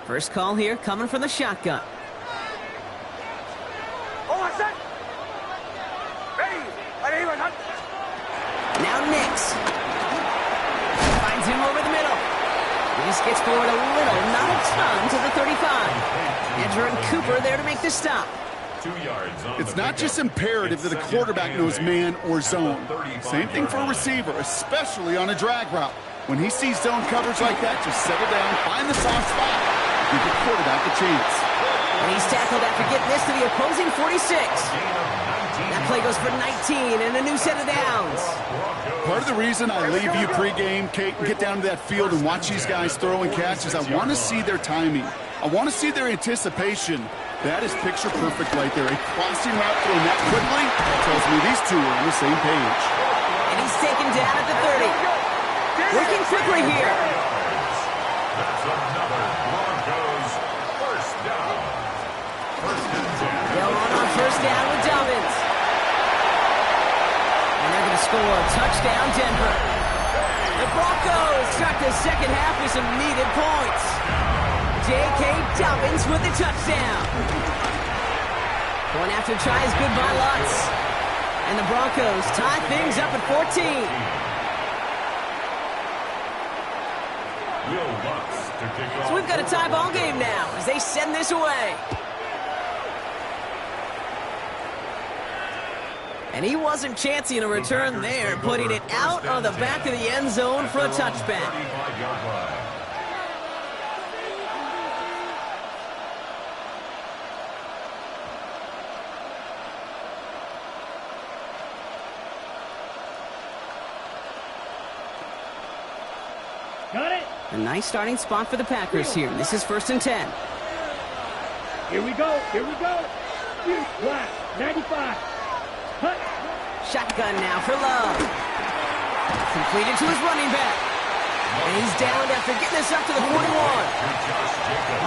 First call here coming from the shotgun. Almost set. Ready. Ready. Now Nix. Finds him over the middle. Chase gets forward a little, not a ton, to the 35. Andrew and Cooper there to make the stop. 2 yards on It's the not just pickup. imperative that the quarterback knows man or zone. Same thing for a receiver, especially on a drag route. When he sees zone coverage like that, just settle down, find the soft spot, give the quarterback a chance. And he's tackled after getting this to the opposing 46. That play goes for 19 and a new set of downs. Part of the reason I leave you pregame, Kate, and get down to that field and watch these guys throw and catch is I want to see their timing. I want to see their anticipation. That is picture perfect right there. A crossing route thrown that quickly tells me these two are on the same page. And he's taken down at the 30. Working quickly here. That's another Broncos first down. First and 10. They'll run on first down with Dobbins. And they're going to score a touchdown, Denver. The Broncos start the second half with some needed points. J.K. Dobbins with the touchdown. Going after tries good by Lutz. And the Broncos tie things up at 14. Will Lutz to kick off. So we've got a tie ball game now as they send this away. And he wasn't chancing a return there, putting it out on the back of the end zone for a touchback. 35-yard line. Got it. A nice starting spot for the Packers here. This is 1st and 10. Here we go. Here we go. Black. 95. Cut. Shotgun now for Love. Completed to his running back. And he's down after getting this up to the 41.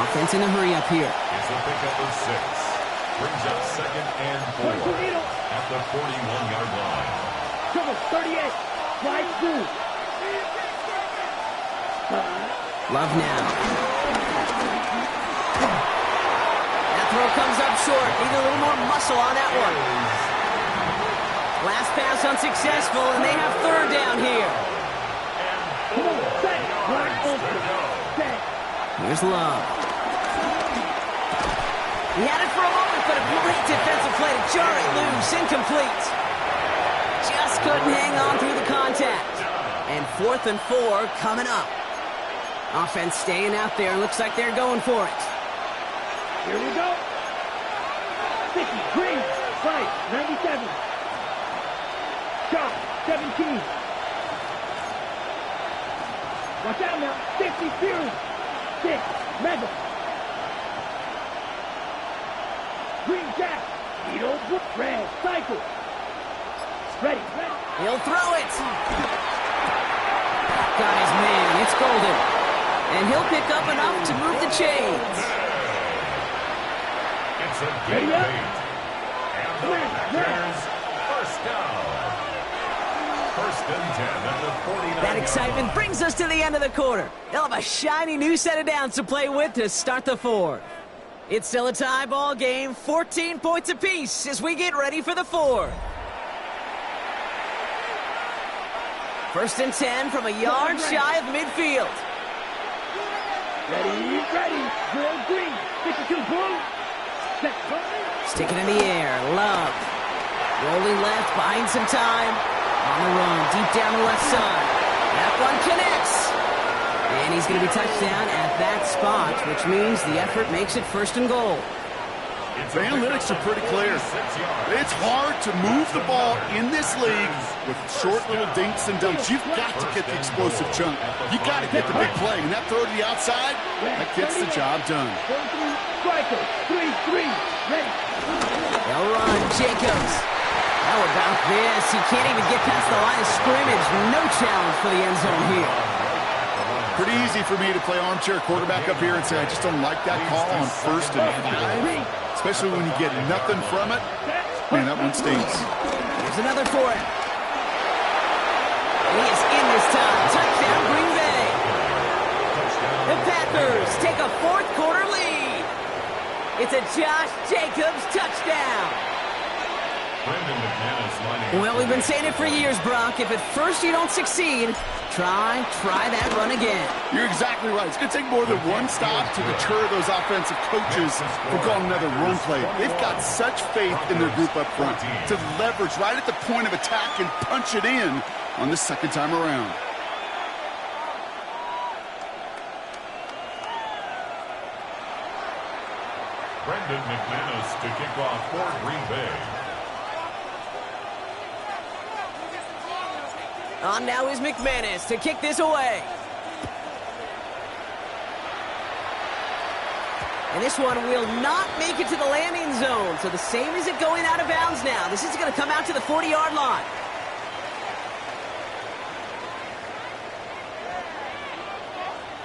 Offense in a hurry up here. It's a pickup of 6. Brings up 2nd and 4 at the 41-yard line. Trouble 38. Slide through. Love now. That throw comes up short. Need a little more muscle on that one. Last pass unsuccessful, and they have 3rd down here. Come on, set. Line open. Set. Here's Love. He had it for a moment, but a great defensive play to jar it loose. Incomplete. Just couldn't hang on through the contact. And 4th and 4 coming up. Offense staying out there. Looks like they're going for it. Here we go. 50. Green. Right. 97. Shot. 17. Watch out now. 50. Fury. 6. Mega. Green Jack. Needle. Red. Cycle. Ready. He'll throw it. Got his man. It's Golden. And he'll pick up enough to move the chains. It's a game Ready up. 8. And the Packers first down. 1st and 10 at the 49. That excitement brings us to the end of the quarter. They'll have a shiny new set of downs to play with to start the 4th. It's still a tie ball game, 14 points apiece as we get ready for the 4th. 1st and 10 from a yard shy of midfield. Ready. Drill green. 52 blue. Set. Stick it in the air. Love. Rolling left, buying some time. On the run, deep down the left side. That one connects. And he's going to be touchdown at that spot, which means the effort makes it 1st and goal. The analytics are pretty clear. It's hard to move the ball in this league with short little dinks and dunks. You've got to get the explosive chunk. You've got to get the big play. And that throw to the outside, that gets the job done. Striker. 3-3. Ready. They'll run. Jacobs. How about this? He can't even get past the line of scrimmage. No challenge for the end zone here. Pretty easy for me to play armchair quarterback up here and say, I just don't like that call on 1st and 5. Especially when you get nothing from it. Man, that one stinks. Here's another for him. He is in this time. Touchdown, Green Bay. The Packers take a 4th quarter lead. It's a Josh Jacobs touchdown. Well, we've been saying it for years, Brock. If at first you don't succeed, try that run again. You're exactly right. It's going to take more than one stop to deter those offensive coaches from calling another run play. They've got such faith in their group up front to leverage right at the point of attack and punch it in on the second time around. Brendan McManus to kick off for Green Bay. On now is McManus to kick this away. And this one will not make it to the landing zone. So the same as it going out of bounds now. This is going to come out to the 40-yard line.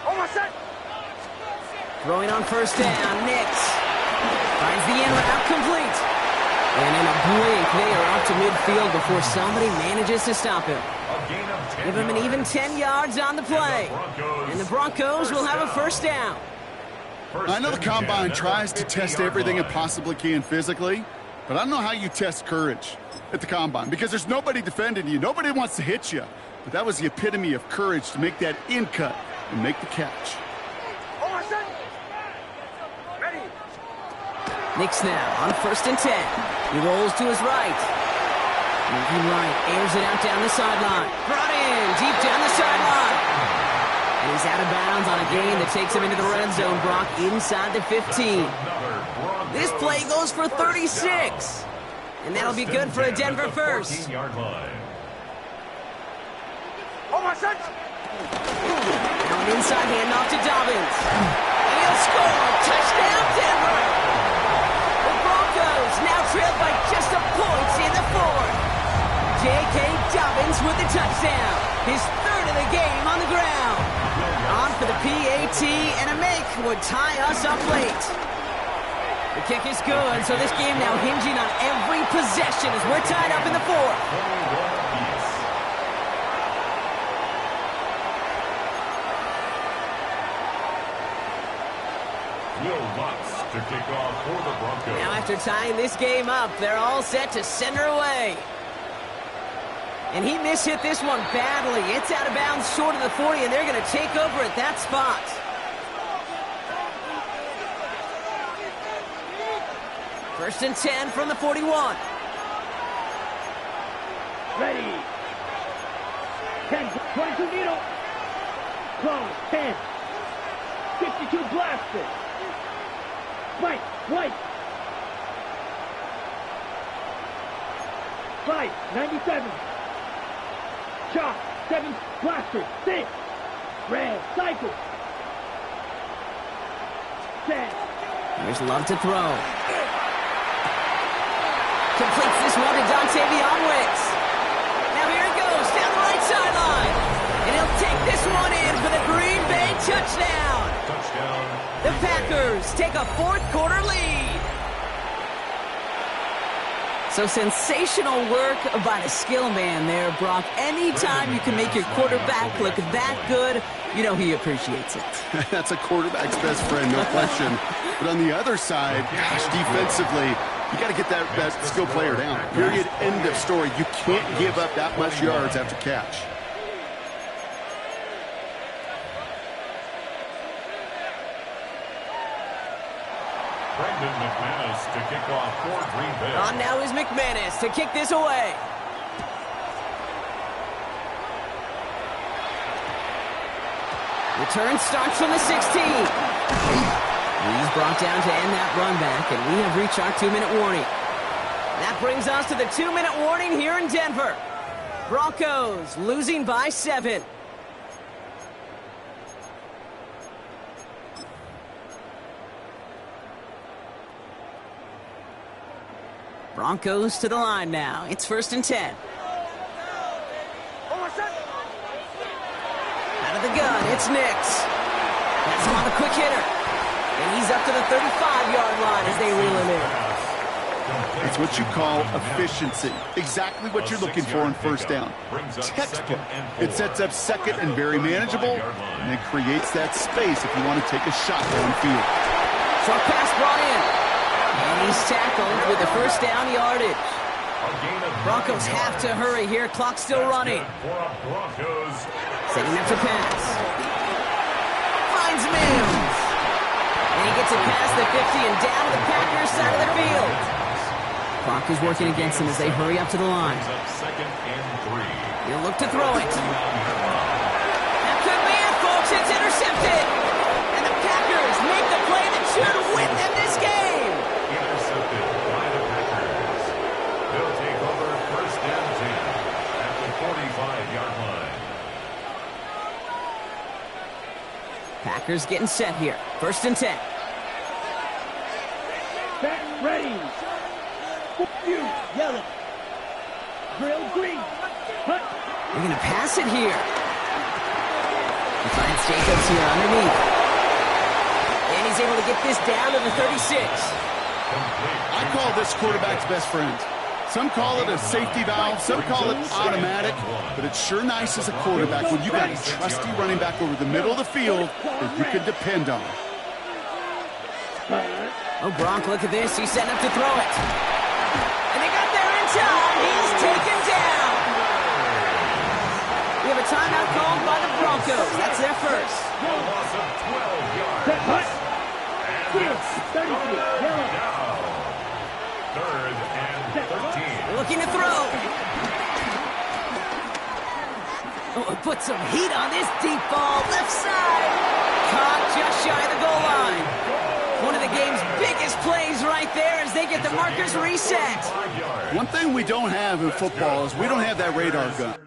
Almost set. Throwing on first down, Nix. Finds the in route complete. And in a blink, they are out to midfield before somebody manages to stop him. Give him an even 10 yards on the play. And the Broncos will have a first down. I know the Combine tries to test everything it possibly can physically, but I don't know how you test courage at the Combine because there's nobody defending you. Nobody wants to hit you. But that was the epitome of courage to make that in cut and make the catch. Almost set. Ready. Nix now on first and 10. He rolls to his right. Moving right, airs it out down the sideline. Brought in, deep down the sideline. And he's out of bounds on a gain that takes him into the red zone, Brock, inside the 15. This play goes for 36. And that'll be good for a Denver first. Almost set. Now an inside handoff to Dobbins. And he'll score. Touchdown, Denver. The Broncos now trailed by just a point in the fourth. J.K. Dobbins with the touchdown. His third of the game on the ground. On for the PAT, and a make would tie us up late. The kick is good, so this game now hinging on every possession as we're tied up in the fourth. To kick off for the Broncos. Now after tying this game up, they're all set to send her away. And he mishit this one badly. It's out of bounds short of the 40, and they're going to take over at that spot. First and 10 from the 41. Ready. 10, 22 needle. Close, 10. 52 blaster. Right, white. 5, 97. Chop, 7, blaster, 6. Red, cycle. 10. There's Love to throw. Completes this one to Dontavion Wicks. Now here it goes, down the right sideline. And he'll take this one in for the Green Bay touchdown. The Packers take a fourth-quarter lead. So sensational work by the skill man there, Brock. Anytime you can make your quarterback look that good, you know he appreciates it. That's a quarterback's best friend, no question. But on the other side, gosh, defensively, you got to get that skill player down. Period, end of story. You can't give up that much yards after catch. Brendan McManus to kick off for Green Bay. On now is McManus to kick this away. Return starts from the 16. He's brought down to end that run back, and we have reached our 2-minute warning. That brings us to the 2-minute warning here in Denver. Broncos losing by 7. Broncos to the line now. It's first and 10. Out of the gun, it's Nix. That's him on the quick hitter. And he's up to the 35-yard line as they reel him in. It's what you call efficiency. Exactly what you're looking for in first down. Textbook. It sets up second and very manageable, and it creates that space if you want to take a shot downfield. Short pass brought in. And he's tackled with the first down yardage. Broncos have to hurry here. Clock still running. Setting up to pass. Finds Mims. And he gets it past the 50 and down to the Packers side of the field. Clock is working against him as they hurry up to the line. He'll look to throw it. That could be it, folks. It's intercepted. And the Packers make the play that should win them this game. Intercepted by the Packers. They'll take over first and 10 at the 45-yard line. Packers getting set here. First and 10. Back ready. You, yellow. Grill green. Hunt. They're going to pass it here. He finds Jacobs here underneath. And he's able to get this down to the 36. I call this quarterback's best friend. Some call it a safety valve, some call it automatic, but it's sure nice as a quarterback when you got a trusty running back over the middle of the field that you can depend on. Oh, Gronk, look at this. He's setting up to throw it. And they got there in time. He's taken down. We have a timeout called by the Broncos. That's their first. A loss of 12 yards. Set hunt. Field. 33. Yellow. Third and 13. Looking to throw. Oh, put some heat on this deep ball. Left side. Caught just shy of the goal line. One of the game's biggest plays right there as they get the markers reset. One thing we don't have in football is we don't have that radar gun.